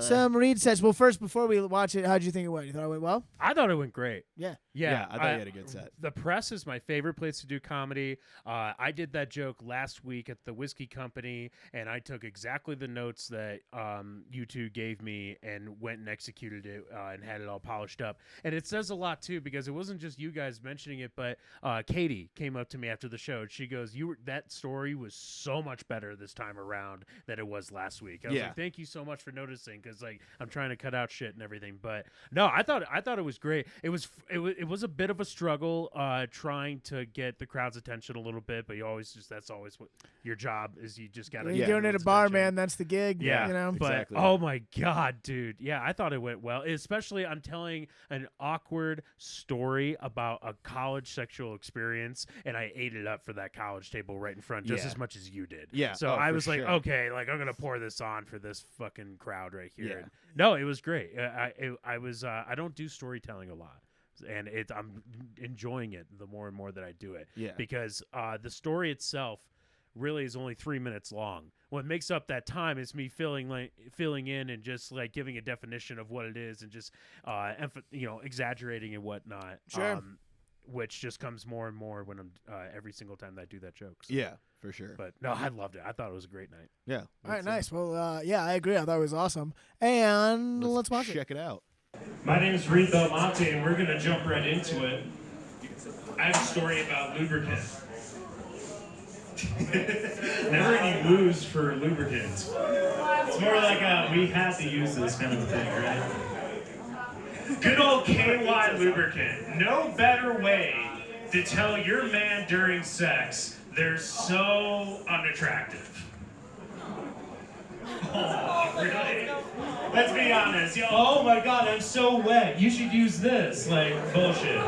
B: some Reed sets. Well, first, before we watch it, how'd you think it went? You thought it went well?
D: I thought it went great.
B: Yeah.
D: Yeah,
C: I thought you had a good set.
D: The press is my favorite place to do comedy. I did that joke last week at the Whiskey Company, and I took exactly the notes that you two gave me and went and executed it and had it all polished up. And it says a lot, too, because it wasn't just you guys mentioning it, but Katie came up to me after the show, and she goes, that story was so much better this time around than it was last week. I was like, thank you so much for noticing, because like I'm trying to cut out shit and everything. But no, I thought it was great. It was a bit of a struggle trying to get the crowd's attention a little bit, but that's always what your job is. You just gotta
B: When
D: get
B: you're doing it at a
D: everyone's
B: bar,
D: attention.
B: man, that's the gig.
D: Yeah,
B: You know?
D: but
C: Exactly.
D: oh my god, dude, yeah, I thought it went well. Especially, I'm telling an awkward story about a college sexual experience, and I ate it up for that college table right in front, just
C: Yeah.
D: as much as you did.
C: Yeah.
D: So
C: Oh,
D: I
C: for
D: was like,
C: sure.
D: okay, like I'm gonna pour this on for this fucking crowd right here.
C: Yeah.
D: And no, it was great. I was. I don't do storytelling a lot. And I'm enjoying it the more and more that I do it.
C: Yeah.
D: Because the story itself really is only 3 minutes long. What makes up that time is me filling in and just like giving a definition of what it is and just exaggerating and whatnot.
B: Sure.
D: Which just comes more and more when I'm every single time that I do that joke. So.
C: Yeah, for sure.
D: But no, I loved it. I thought it was a great night.
C: Yeah.
B: All right, nice. Well, yeah, I agree. I thought it was awesome. And let's watch it.
C: Check it out.
F: My name is Reed Belmonte, and we're going to jump right into it. I have a story about lubricant. Never any lose for lubricant. It's more like we have to use this kind of thing, right? Good old KY lubricant. No better way to tell your man during sex they're so unattractive. Oh, really? Let's be honest. Oh my god, I'm so wet. You should use this. Like, bullshit.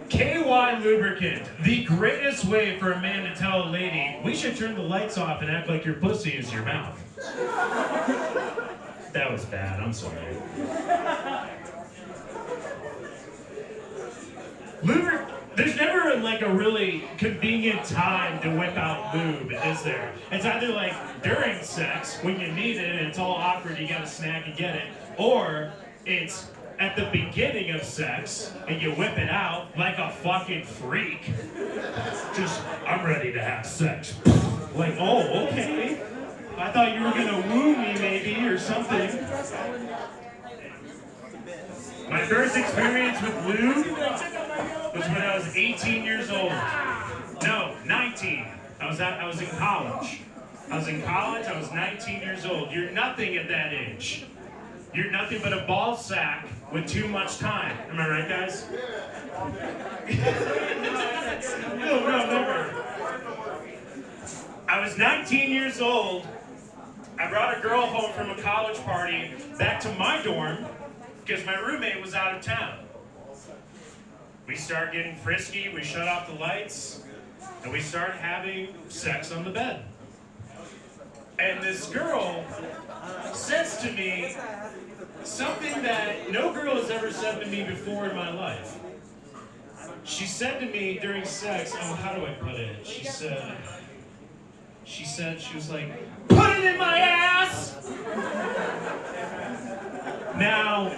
F: KY lubricant. The greatest way for a man to tell a lady, we should turn the lights off and act like your pussy is your mouth. That was bad. I'm sorry. There's never like a really convenient time to whip out lube, is there? It's either like during sex when you need it and it's all awkward, you gotta snag and get it, or it's at the beginning of sex and you whip it out like a fucking freak. Just, I'm ready to have sex. Like, oh, okay. I thought you were gonna woo me maybe or something. My first experience with lube was when I was 18 years old. No, 19. I was in college. I was 19 years old. You're nothing at that age. You're nothing but a ball sack with too much time. Am I right, guys? No, never. I was 19 years old. I brought a girl home from a college party back to my dorm because my roommate was out of town. We started getting frisky, we shut off the lights, and we started having sex on the bed. And this girl says to me something that no girl has ever said to me before in my life. She said to me during sex, oh, how do I put it? She was like, put it in my ass! Now,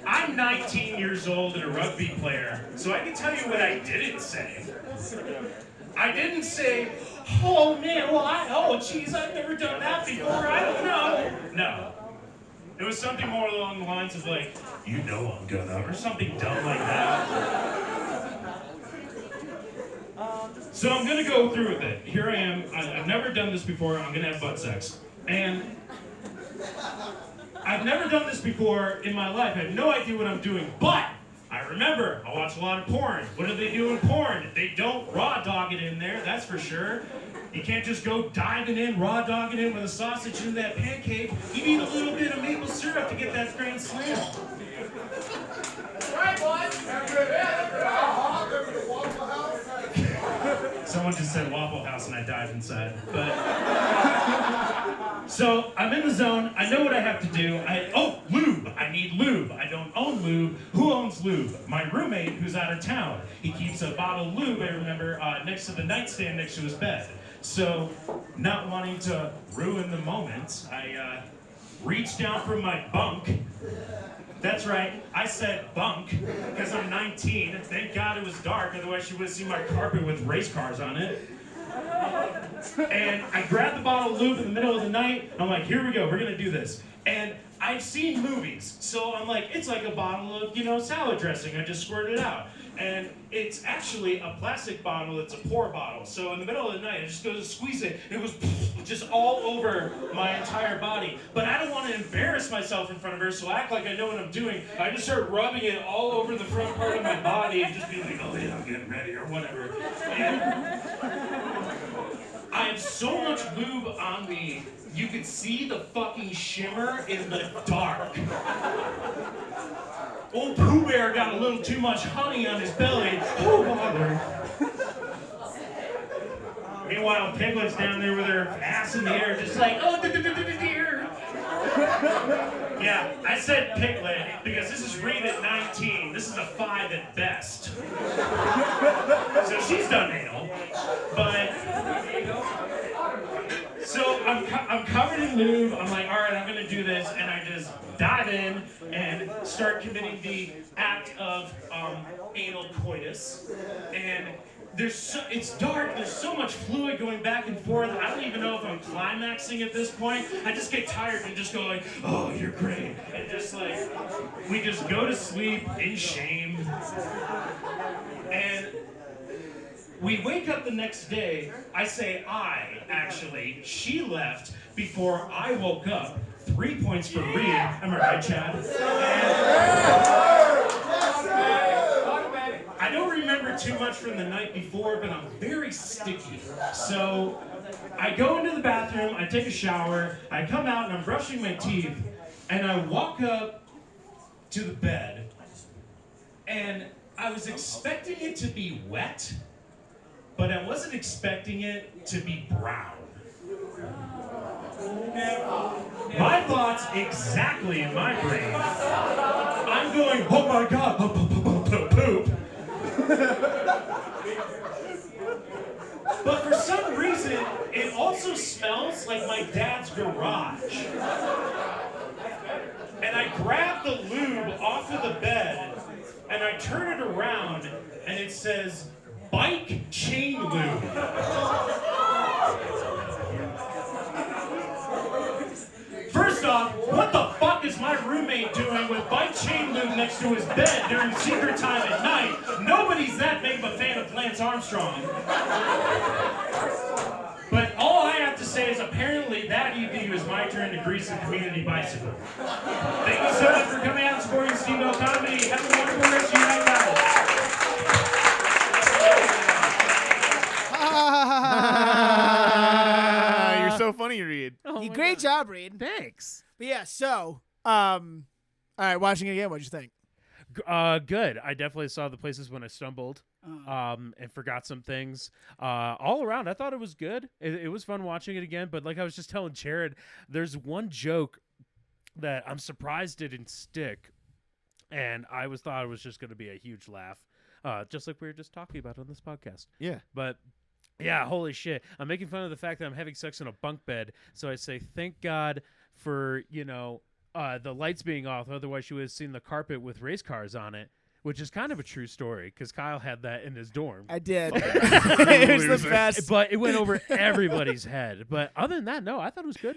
F: I'm 19 years old and a rugby player, so I can tell you what I didn't say. I didn't say, oh man, well, geez, I've never done that before, I don't know. No. It was something more along the lines of like, you know I'm gonna, or something dumb like that. So I'm gonna go through with it. Here I am. I've never done this before. I'm gonna have butt sex. And I've never done this before in my life. I have no idea what I'm doing, but I remember I watch a lot of porn. What do they do in porn? They don't raw dog it in there, that's for sure. You can't just go diving in, raw dogging in with a sausage into that pancake. You need a little bit of maple syrup to get that grand slam.
G: Right, boys.
F: Someone just said Waffle House and I dived inside. But so I'm in the zone. I know what I have to do. Lube. I need lube. I don't own lube. Who owns lube? My roommate who's out of town. He keeps a bottle of lube, I remember, next to the nightstand next to his bed. So, not wanting to ruin the moment, I reached down from my bunk. That's right, I said bunk, because I'm 19. Thank God it was dark, otherwise you would have seen my carpet with race cars on it. And I grabbed the bottle of lube in the middle of the night. I'm like, here we go, we're gonna do this. And I've seen movies, so I'm like, it's like a bottle of, salad dressing. I just squirted it out. And it's actually a plastic bottle, it's a pour bottle. So in the middle of the night, I just go to squeeze it, and it was just all over my entire body. But I don't want to embarrass myself in front of her, so I act like I know what I'm doing. I just start rubbing it all over the front part of my body and just be like, oh yeah, I'm getting ready, or whatever. And I have so much lube on me, you could see the fucking shimmer in the dark. Old Pooh Bear got a little too much honey on his belly. Oh, bother. Meanwhile, Piglet's down there with her ass in the air, just like, oh, dear. Yeah, I said Piglet because this is rated 19. This is a 5 at best. So she's done anal, but. So I'm covered in lube. I'm like, all right, I'm gonna do this, and I just dive in and start committing the act of anal coitus. And it's dark. There's so much fluid going back and forth. I don't even know if I'm climaxing at this point. I just get tired and just go like, oh, you're great, and just like we just go to sleep in shame. And we wake up the next day. I say actually. She left before I woke up. 3 points for Reed. Am I right, Chad? I don't remember too much from the night before, but I'm very sticky. So I go into the bathroom, I take a shower, I come out and I'm brushing my teeth, and I walk up to the bed, and I was expecting it to be wet, but I wasn't expecting it to be brown. My thoughts exactly in my brain. I'm going, oh my God, poop. But for some reason, it also smells like my dad's garage. And I grab the lube off of the bed, and I turn it around, and it says, bike chain lube. First off, what the fuck is my roommate doing with bike chain lube next to his bed during secret time at night? Nobody's that big of a fan of Lance Armstrong. But all I have to say is apparently that evening it was my turn to grease a community bicycle. Thank you so much for coming out and supporting Steamboat Comedy. Have a wonderful rest of your night, guys.
C: You're so funny, Reed.
B: Great job, Reed.
D: Thanks.
B: But yeah, so, all right, watching it again, what'd you think?
D: Good. I definitely saw the places when I stumbled, and forgot some things. All around, I thought it was good. It was fun watching it again. But like I was just telling Jared, there's one joke that I'm surprised didn't stick, and I thought it was just going to be a huge laugh, just like we were just talking about on this podcast.
C: Yeah.
D: But yeah, holy shit. I'm making fun of the fact that I'm having sex in a bunk bed. So I say, thank God for, the lights being off. Otherwise, you would have seen the carpet with race cars on it, which is kind of a true story because Kyle had that in his dorm.
B: I did. It was the best.
D: But it went over everybody's head. But other than that, no, I thought it was good.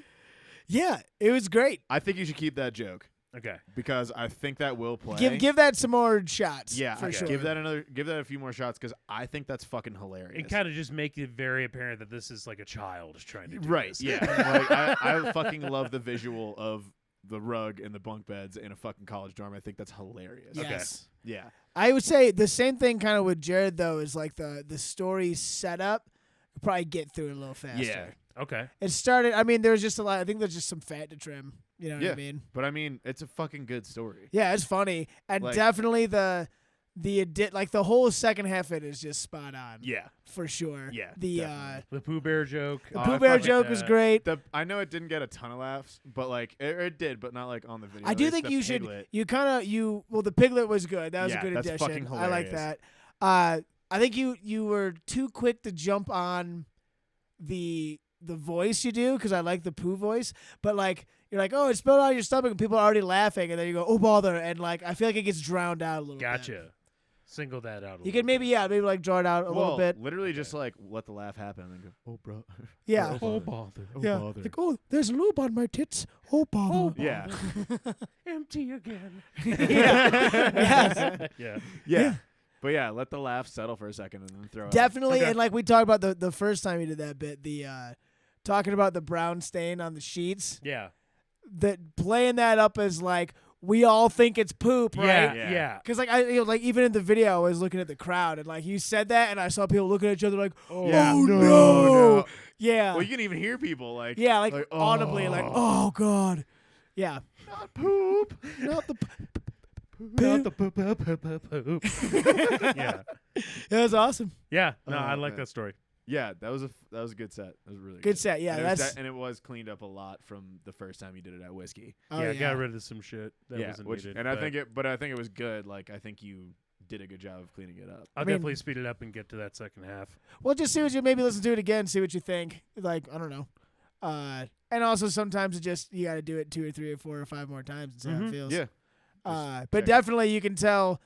B: Yeah, it was great.
C: I think you should keep that joke.
D: Okay.
C: because I think that will play.
B: Give that some more shots.
C: yeah,
B: for sure.
C: Give that a few more shots because I think that's fucking hilarious.
D: And kind of just make it very apparent that this is like a child trying to do
C: right?
D: this.
C: Yeah, like I fucking love the visual of the rug and the bunk beds in a fucking college dorm. I think that's hilarious.
B: Yes.
C: Yeah.
B: I would say the same thing kind of with Jared though is like the story setup could probably get through it a little faster.
C: Yeah.
D: Okay.
B: It started. I mean, there's just a lot. I think there's just some fat to trim. You know what
C: Yeah.
B: I mean?
C: But I mean, it's a fucking good story.
B: Yeah, it's funny and
C: Like-
B: definitely the like the whole second half of it is just spot on.
C: Yeah.
B: For sure.
C: Yeah,
B: The
C: definitely.
D: The Pooh Bear joke.
B: the
C: Oh,
B: Pooh
C: I
B: Bear
C: fucking
B: joke
D: like
B: was
D: that.
B: great.
C: I know it didn't get a ton of laughs, but like it did, but not like on the video.
B: I
C: At
B: do
C: least
B: think
C: the
B: you should.
C: Piglet.
B: Well, the Piglet was good. That was
C: Yeah,
B: a good
C: that's
B: addition.
C: fucking
B: I like
C: hilarious.
B: that. I think you were too quick to jump on the voice you do because I like the Pooh voice, but like you're like, oh, it spilled out of your stomach and people are already laughing, and then you go, oh bother, and like I feel like it gets drowned out a little bit.
D: Gotcha. Single that out.
B: You could maybe like draw it out a little bit.
C: Literally just like let the laugh happen and then go, oh bro.
B: Yeah.
D: Oh bother.
C: Oh,
B: Yeah.
C: bother.
B: Like, oh, there's lube on my tits. Oh bother.
C: Yeah.
D: Empty again.
B: Yes.
D: Yeah.
C: Yeah. But yeah, let the laugh settle for a second and then throw it.
B: Definitely,
D: Okay.
B: and like we talked about the first time you did that bit, the talking about the brown stain on the sheets,
D: Yeah.
B: that playing that up as like we all think it's poop, right?
D: Yeah.
C: Yeah.
D: Yeah.
B: Because like like even in the video, I was looking at the crowd and like you said that, and I saw people looking at each other like, oh
C: Yeah.
B: no, yeah,
C: Well, you can even hear people like,
B: yeah, like audibly, like oh god, yeah,
C: not poop.
B: not the.
D: Not the poop. Yeah.
B: It was awesome.
D: Yeah. No,
C: Oh,
D: I like
C: man.
D: that story.
C: Yeah, that was a good set. That was really
B: Good set, yeah,
C: And it was
B: that's-
C: and it was cleaned up a lot from the first time you did it at Whiskey.
B: Oh,
D: yeah, got rid of some shit that
C: yeah,
D: wasn't
C: which,
D: needed.
C: and I
D: but
C: think it was good. Like I think you did a good job of cleaning it up.
D: I'll
B: I mean-
D: definitely speed it up and get to that second half.
B: Well, just see what you maybe listen to it again, see what you think. Like I don't know, and also sometimes it just you got to do it 2 or 3 or 4 or 5 more times and see how it feels.
C: Yeah.
B: But
C: check it.
B: definitely you can tell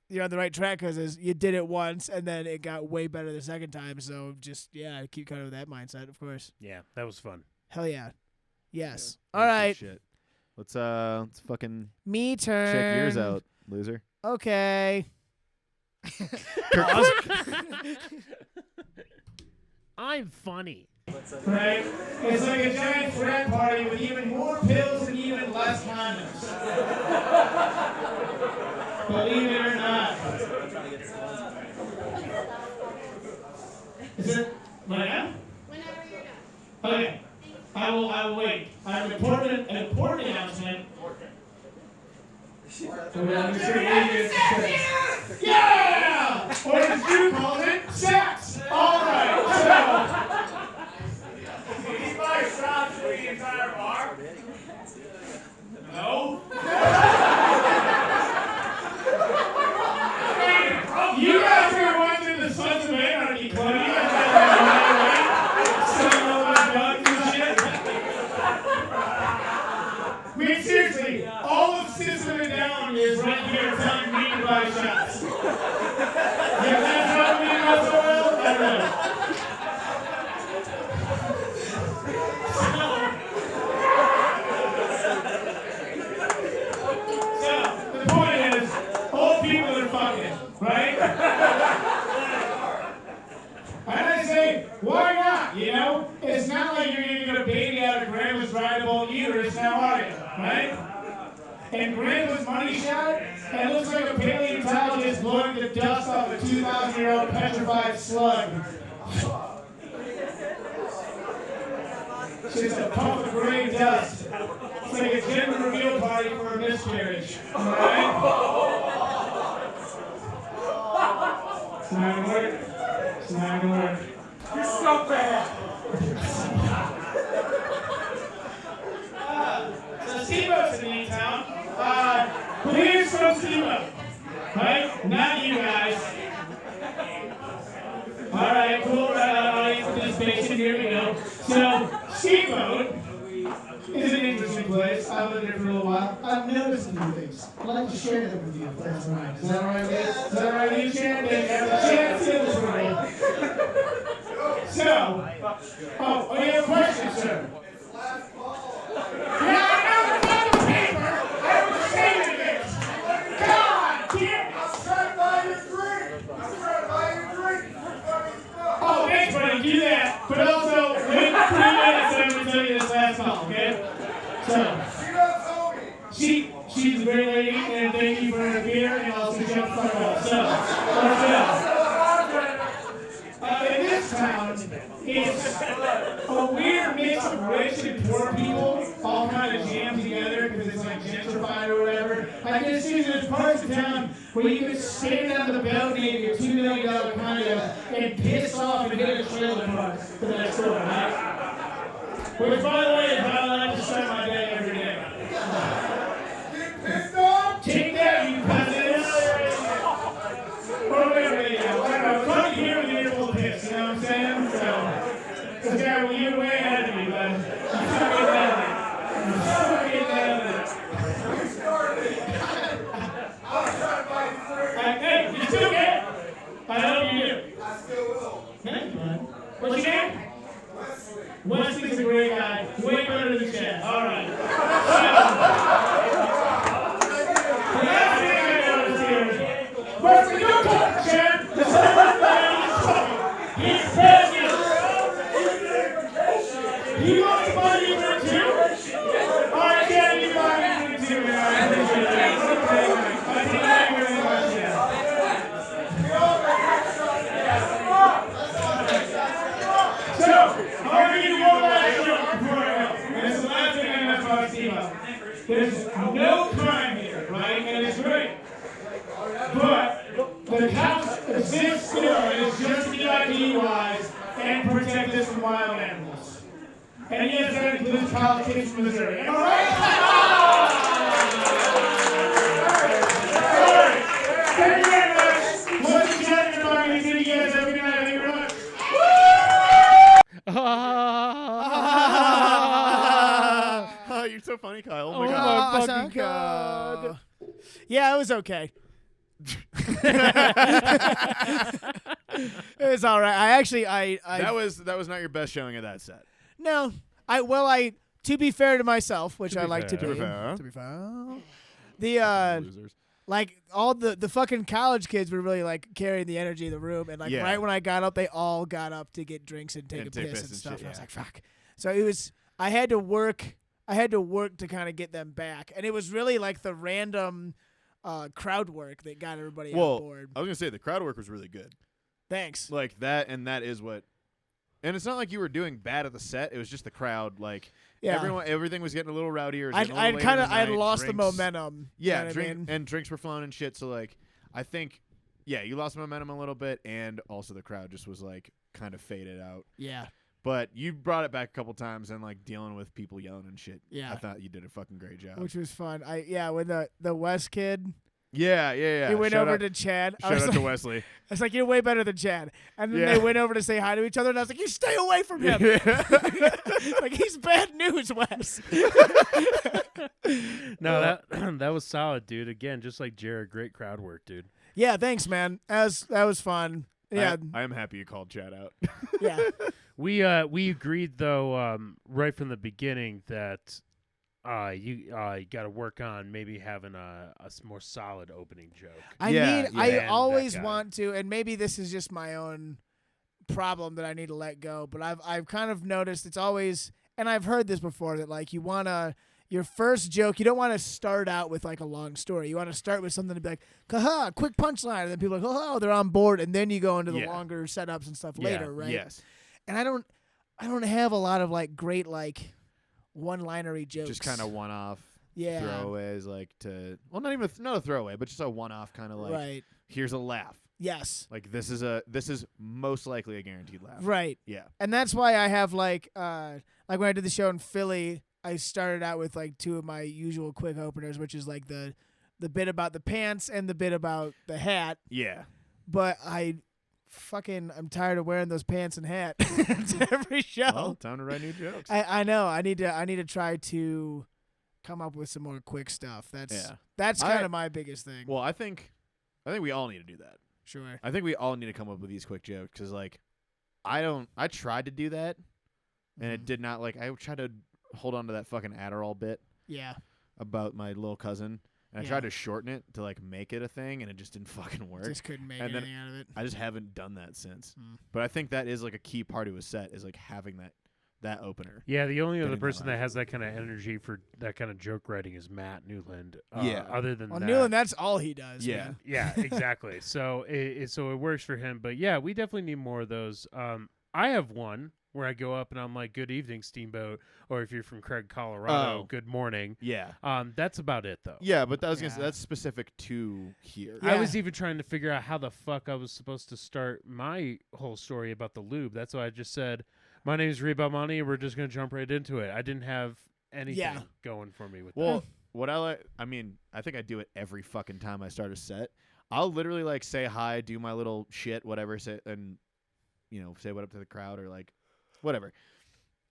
B: you're on the right track because you did it once and then it got way better the second time. So just keep kind of that mindset, of course.
D: Yeah, that was fun.
B: Hell yeah, yes.
C: That
B: All
C: was good
B: right,
C: Shit. Let's fucking
B: me turn.
C: check yours out, loser.
B: Okay.
D: I'm funny.
F: Right? It's like a giant frat party with even more pills and even less condoms. Believe it or not. Is it right now?
G: Whenever you're done.
F: Okay. I will wait. I have an important announcement. Yeah! Or as you call it, sex! Alright, so. Did he buy shots for the entire bar? No. You guys are watching the Sons of Anarchy Club. You guys are selling all those guns and shit. I mean, seriously, all of System and Down is right here telling me to buy shots. If that's how we know so well, I don't know. So, the point is, old people are fucking, right? And I say, why not? You know, it's not like you're gonna get a baby out of grandma's rideable uterus now, are you? Right? And grandma's money shot, it looks like a paleontologist blowing the dust off a 2,000-year-old petrified slug. It's just a puff of gray dust. It's like a gender reveal party for a miscarriage. Right? It's not gonna work. It's not gonna work. You're so bad. So Steamboat's in town. Please from Steamboat. Right? Not you guys. Alright, cool. Audience participation. Here we go. So, Steamboat is an interesting place. I've lived there for a little while. I've noticed a few things. I'd like to share them with you if that's all right. Is that all right, Liz? Is that all right? You share it? Share it to this world. So, oh, you have a question, sir? Yeah, I know the fucking paper. I was do that, but also wait 3 minutes and I'm going to tell you this last call, okay? So, she's a great lady, and thank you for her beer, and also shut the fuck up. So, let's go. In this town, it's a weird mix of rich and poor people all kind of jammed together because it's like gentrified or whatever. Like there's parts of town where you can stand on the balcony of your $2 million condo and piss off and hit a trailer park for that store, right? Which, by the way, is how I like to start my day every day. Take that, you peasants! Or whatever they do. Come here with your little piss, you know what I'm saying? So, this guy, well, you're way ahead of me, bud. You still get that of it. You still get that of it. Hey, you still get it? I hope you do. I still will. Thank you, bud. What's your name? Wesley's a great guy. Way better than Chad. All right. Wesley, don't talk to Chad. He's president. You want to buy you for two? All right, Chad, you buy me for two. I appreciate that. Thank you very much, Chad. So, I'm going to give you one last joke before I go. And it's the last thing I'm going to talk to you about. There's no crime here, right? And it's great. But the cops exist still, and it's just to get DUIs and protect us from wild animals. And yes, that includes politics from Missouri. Am I right? Sorry. Thank you very much. What's the chat in the market? You guys have a good night. Thank you very much.
C: Oh, you're so funny, Kyle. Oh my
D: Oh
C: god.
D: my fucking God.
B: Yeah, it was okay. It was all right.
C: That was not your best showing of that set.
B: No, to be fair to myself, which I like to
C: fair.
B: be.
C: To be fair.
B: To be fair. The
C: Losers.
B: like all the fucking college kids were really like carrying the energy of the room, and like
C: Yeah.
B: right when I got up, they all got up to get drinks and take
C: And
B: a
C: take
B: piss
C: piss
B: and
C: and
B: stuff.
C: shit,
B: And I was
C: yeah.
B: like, fuck. So it was. I had to work to kind of get them back, and it was really like the random crowd work that got everybody on board.
C: I was gonna say the crowd work was really good.
B: Thanks.
C: Like that, and that is what. And it's not like you were doing bad at the set. It was just the crowd. Like
B: Yeah.
C: everything was getting a little rowdier. It was
B: I
C: getting a little
B: kind
C: later
B: of
C: in the
B: I had
C: night.
B: lost
C: Drinks-
B: the momentum.
C: Yeah,
B: you know what I mean?
C: and drinks were flowing and shit. So like, I think, yeah, you lost momentum a little bit, and also the crowd just was like kind of faded out.
B: Yeah.
C: But you brought it back a couple times, and like dealing with people yelling and shit.
B: Yeah.
C: I thought you did a fucking great job.
B: Which was fun. When the West kid,
C: Yeah.
B: he went
C: Shout
B: over
C: out-
B: to Chad. I
C: Shout
B: was
C: out
B: like,
C: to Wesley.
B: I was like, you're way better than Chad. And then
C: Yeah.
B: they went over to say hi to each other, and I was like, you stay away from him. Like, he's bad news, Wes.
D: No, that was solid, dude. Again, just like Jared, great crowd work, dude.
B: Yeah, thanks, man. That was fun. Yeah,
C: I am happy you called Chad out.
B: yeah.
D: We agreed though right from the beginning that you got to work on maybe having a more solid opening joke.
B: I
D: And
B: always
D: that guy.
B: want to, and maybe this is just my own problem that I need to let go, but I've kind of noticed it's always, and I've heard this before, that like your first joke, you don't want to start out with like a long story. You want to start with something to be like, haha, quick punchline, and then people are like, oh, they're on board, and then you go into the
C: Yeah.
B: longer setups and stuff
C: Yeah,
B: later, right?
C: Yes.
B: And I don't have a lot of like great like one-linery jokes.
C: Just kind of one-off
B: yeah,
C: throwaways, like not a throwaway, but just a one-off kind of like.
B: right.
C: Here's a laugh.
B: Yes,
C: Like this is most likely a guaranteed laugh.
B: right.
C: Yeah.
B: And that's why I have like when I did the show in Philly, I started out with like two of my usual quick openers, which is like the bit about the pants and the bit about the hat.
C: Yeah.
B: But I'm tired of wearing those pants and hat to every show.
C: Well, time to write new jokes.
B: I know. I need to try to come up with some more quick stuff. That's kind of my biggest thing.
C: Well, I think we all need to do that.
B: Sure.
C: I think we all need to come up with these quick jokes because, like, I tried to do that, and it did not, like, I tried to hold on to that fucking Adderall bit
B: Yeah.
C: about my little cousin, And I
B: Yeah.
C: tried to shorten it to like make it a thing, and it just didn't fucking work.
B: Just couldn't make
C: And then
B: anything out of it.
C: I just haven't done that since.
B: Mm.
C: But I think that is like a key part of a set is like having that opener.
D: Yeah, the only other
C: Getting that
D: person that
C: laugh.
D: has that kind of energy for that kind of joke writing is Matt Newland.
C: Yeah.
D: Other than
B: Well,
D: that,
B: Newland, that's all he does.
C: Yeah.
B: man.
D: yeah, exactly. So it works for him. But yeah, we definitely need more of those. I have one where I go up and I'm like, "Good evening, Steamboat," or if you're from Craig, Colorado,
C: Oh.
D: "Good morning."
C: Yeah.
D: That's about it though.
C: Yeah, but that was gonna
B: Yeah.
C: say, that's specific to here.
B: Yeah.
D: I was even trying to figure out how the fuck I was supposed to start my whole story about the lube. That's why I just said, "My name is Reba Money," and we're just gonna jump right into it. I didn't have anything
B: Yeah.
D: going for me with
C: Well, what I like, I mean, I think I do it every fucking time I start a set. I'll literally like say hi, do my little shit, whatever, say, and say what up to the crowd or like whatever.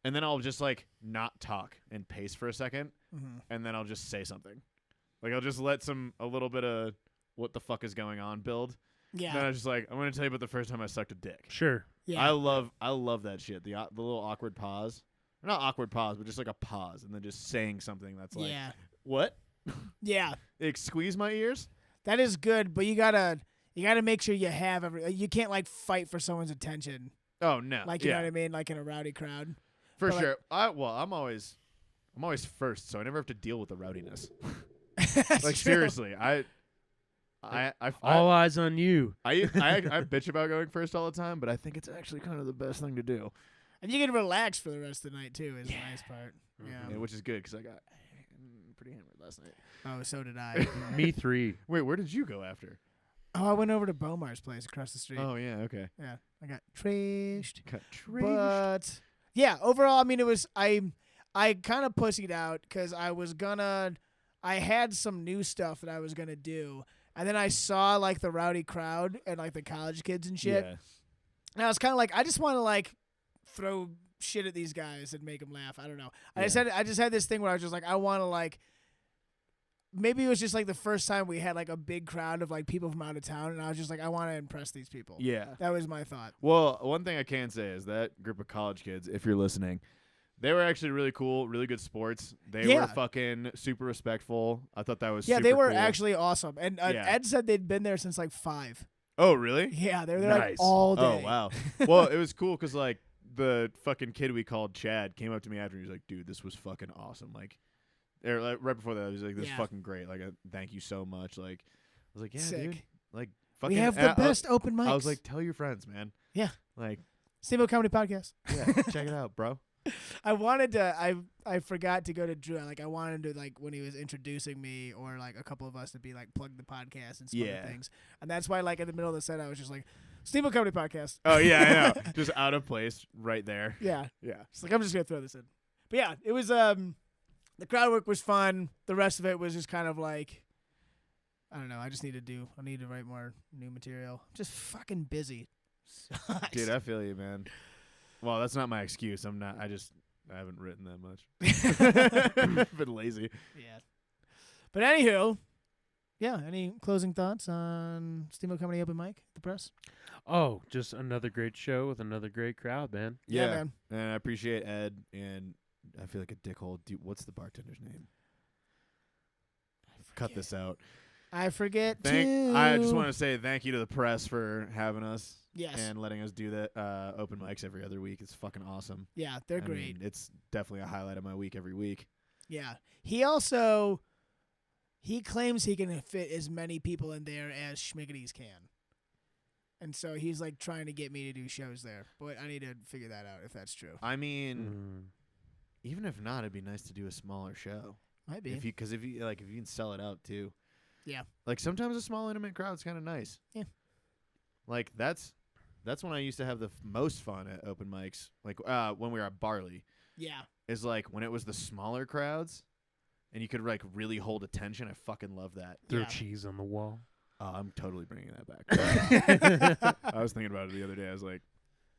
C: And then I'll just like not talk and pace for a second,
B: Mhm.
C: and then I'll just say something. Like I'll just let a little bit of what the fuck is going on build.
B: Yeah.
C: Then I'm just like, I'm gonna tell you about the first time I sucked a dick.
D: that. Sure.
B: Yeah.
C: I love that shit. The little awkward pause. Or not awkward pause, but just like a pause, and then just saying something that's like,
B: yeah.
C: what?
B: Yeah.
C: It squeeze my ears.
B: That is good, but you gotta make sure you have you can't like fight for someone's attention.
C: Oh no.
B: Like you know
C: yeah,
B: what I mean? Like in a rowdy crowd.
C: for
B: but, like-
C: sure. I'm always first, so I never have to deal with the rowdiness.
B: That's
C: Like
B: true.
C: seriously, I
D: All eyes on you.
C: I bitch about going first all the time, but I think it's actually kind of the best thing to do.
B: And you can relax for the rest of the night too. Is the nice part.
D: Mhm.
B: Yeah.
C: Which is good because I got pretty hammered last night.
B: Oh, so did I.
D: Me 3.
C: Wait, where did you go after?
B: Oh, I went over to Bomar's place across the street.
C: Oh yeah, okay.
B: Yeah, I got trashed.
C: Cut
B: But yeah, overall, I mean, it was I kind of pussied out because I had some new stuff that I was gonna do, and then I saw like the rowdy crowd and like the college kids and shit,
C: Yeah.
B: and I was kind of like, I just want to like throw shit at these guys and make them laugh. I don't know. I just had this thing where I was just like, I want to like. Maybe it was just like the first time we had like a big crowd of like people from out of town, and I was just like, I want to impress these people.
C: Yeah.
B: That was my thought.
C: Well, one thing I can say is that group of college kids, if you're listening, they were actually really cool, really good sports. They
B: Yeah.
C: were fucking super respectful. I thought that was
B: Yeah,
C: super
B: they were
C: cool.
B: actually awesome. And
C: Yeah.
B: Ed said they'd been there since like 5.
C: Oh, really?
B: Yeah, they were there like
D: Nice.
B: all day.
C: Oh, wow. Well, it was cool because like the fucking kid we called Chad came up to me after and he was like, dude, this was fucking awesome. Like right before that, he was like, this is
B: Yeah.
C: fucking great. Like, thank you so much. Like, I was like, yeah,
B: Sick.
C: dude. Like, fucking.
B: We have
C: and
B: the best open mics.
C: I was like, tell your friends, man.
B: Yeah.
C: Like,
B: Steamboat Comedy Podcast.
C: yeah, check it out, bro.
B: I wanted to. I forgot to go to Drew. Like I wanted to like when he was introducing me or like a couple of us to be like plug the podcast and some
C: Yeah.
B: other things. And that's why like in the middle of the set I was just like Steamboat Comedy Podcast.
C: Oh, yeah, I know. Just out of place right there.
B: Yeah.
C: Yeah.
B: It's like I'm just gonna throw this in. But yeah, it was the crowd work was fun. The rest of it was just kind of like I don't know. I need to write more new material. I'm just fucking busy.
C: Dude, I feel you, man. Well, that's not my excuse. I haven't written that much. I've been lazy.
B: Yeah. But anywho, yeah. Any closing thoughts on Steamboat Comedy Open Mic at the press?
D: Oh, just another great show with another great crowd, man.
B: Yeah, man.
C: And I appreciate Ed, and I feel like a dickhole. Dude, what's the bartender's name? Cut this out.
B: I forget too.
C: I just want to say thank you to the press for having us
B: Yes.
C: and letting us do that open mics every other week. It's fucking awesome.
B: Yeah, they're
C: I
B: great.
C: mean, it's definitely a highlight of my week every week.
B: Yeah. He claims he can fit as many people in there as Schmiggity's can. And so he's like trying to get me to do shows there. But I need to figure that out if that's true.
C: I mean, even if not, it'd be nice to do a smaller show.
B: Might be.
C: If you can sell it out too.
B: Yeah.
C: Like sometimes a small intimate crowd's kind of nice.
B: Yeah.
C: Like that's when I used to have the most fun at open mics. Like when we were at Barley,
B: Yeah.
C: is like when it was the smaller crowds, and you could like really hold attention. I fucking love that.
D: Throw
B: Yeah.
D: cheese on the wall.
C: I'm totally bringing that back. I was thinking about it the other day. I was like,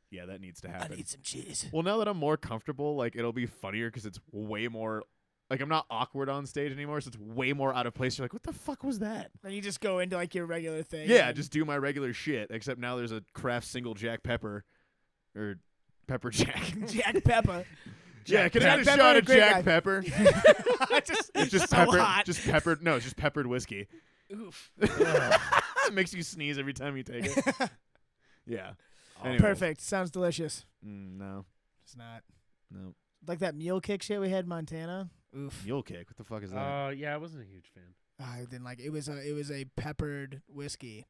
C: yeah, that needs to
B: I
C: happen.
B: need some cheese.
C: Well, now that I'm more comfortable, like it'll be funnier because it's way more. Like I'm not awkward on stage anymore, so it's way more out of place. You're like, what the fuck was that?
B: Then you just go into like your regular thing.
C: Yeah,
B: and-
C: just do my regular shit. Except now there's a Kraft single Jack pepper, or pepper jack.
B: Jack Pepper.
C: Yeah, can I
B: Jack
C: have a
B: Pepper,
C: shot
B: a
C: of
B: great
C: Jack
B: guy.
C: Pepper? It's just
B: so
C: peppered.
B: hot.
C: Just peppered. No, it's just peppered whiskey.
B: Oof.
C: It makes you sneeze every time you take it. Yeah. Anyways.
B: Perfect. Sounds delicious.
C: No.
B: It's not.
C: No.
B: Like that mule kick shit we had in Montana. Oof.
C: Mule kick. What the fuck is that?
D: Yeah, I wasn't a huge fan.
B: I didn't like it. It was a peppered whiskey.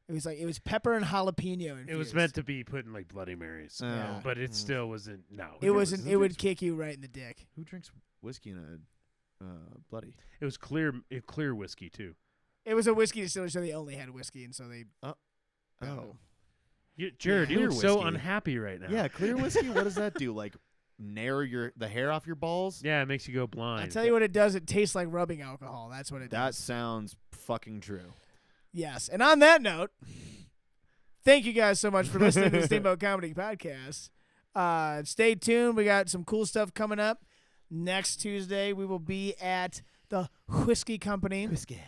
B: It was pepper and jalapeno infused.
D: It was meant to be put in like Bloody Marys,
C: Oh.
D: but it still wasn't. No,
B: It wasn't.
C: Who
B: It would
C: drinks-
B: kick you right in the dick.
C: Who drinks whiskey in a bloody?
D: It was clear whiskey too.
B: It was a whiskey distillery, so they only had whiskey, and so they.
C: Oh.
D: Jared, you
C: Clear
D: look so
C: whiskey.
D: unhappy right now.
C: Yeah, clear whiskey. What does that do? Like narrow the hair off your balls?
D: Yeah, it makes you go blind.
B: I'll tell you what it does. It tastes like rubbing alcohol. That's what it
C: That
B: does.
C: sounds fucking true.
B: Yes. And on that note, thank you guys so much for listening to the Steamboat Comedy Podcast. Stay tuned. We got some cool stuff coming up. Next Tuesday, we will be at the Whiskey Company.
C: Whiskey.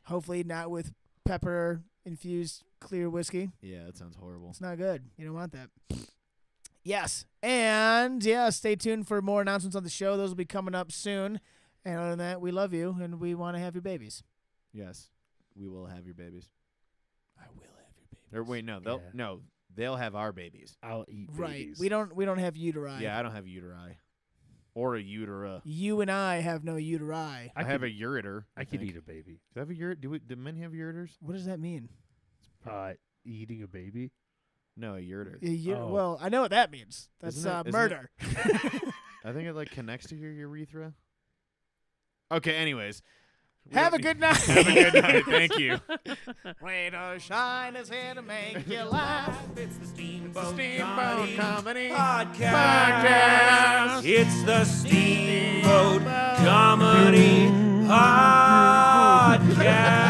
B: Hopefully not with pepper-infused clear whiskey.
C: Yeah, that sounds horrible.
B: It's not good. You don't want that. Yes. And, yeah, stay tuned for more announcements on the show. Those will be coming up soon. And other than that, we love you, and we want to have your babies.
C: Yes, we will have your babies.
B: I will have your babies.
C: Or wait, no, they'll have our babies.
D: I'll eat
B: Right.
D: babies.
B: We don't have uteri.
C: Yeah, I don't have uteri or a utera.
B: You and I have no uteri.
C: I have a ureter.
D: I could
C: think.
D: eat a baby.
C: Do I have a ureter? Do men have ureters?
B: What does that mean?
D: Eating a baby.
C: No, a ureter.
D: Oh.
B: Well, I know what that means. That's
C: Isn't it-
B: murder.
C: I think it like connects to your urethra. Okay, anyways.
B: Have a good night.
C: Have a good night. Thank you.
B: Radar shine is here to make you laugh.
A: It's the Steamboat,
C: Steamboat Comedy
A: Podcast. It's the Steamboat Comedy Podcast.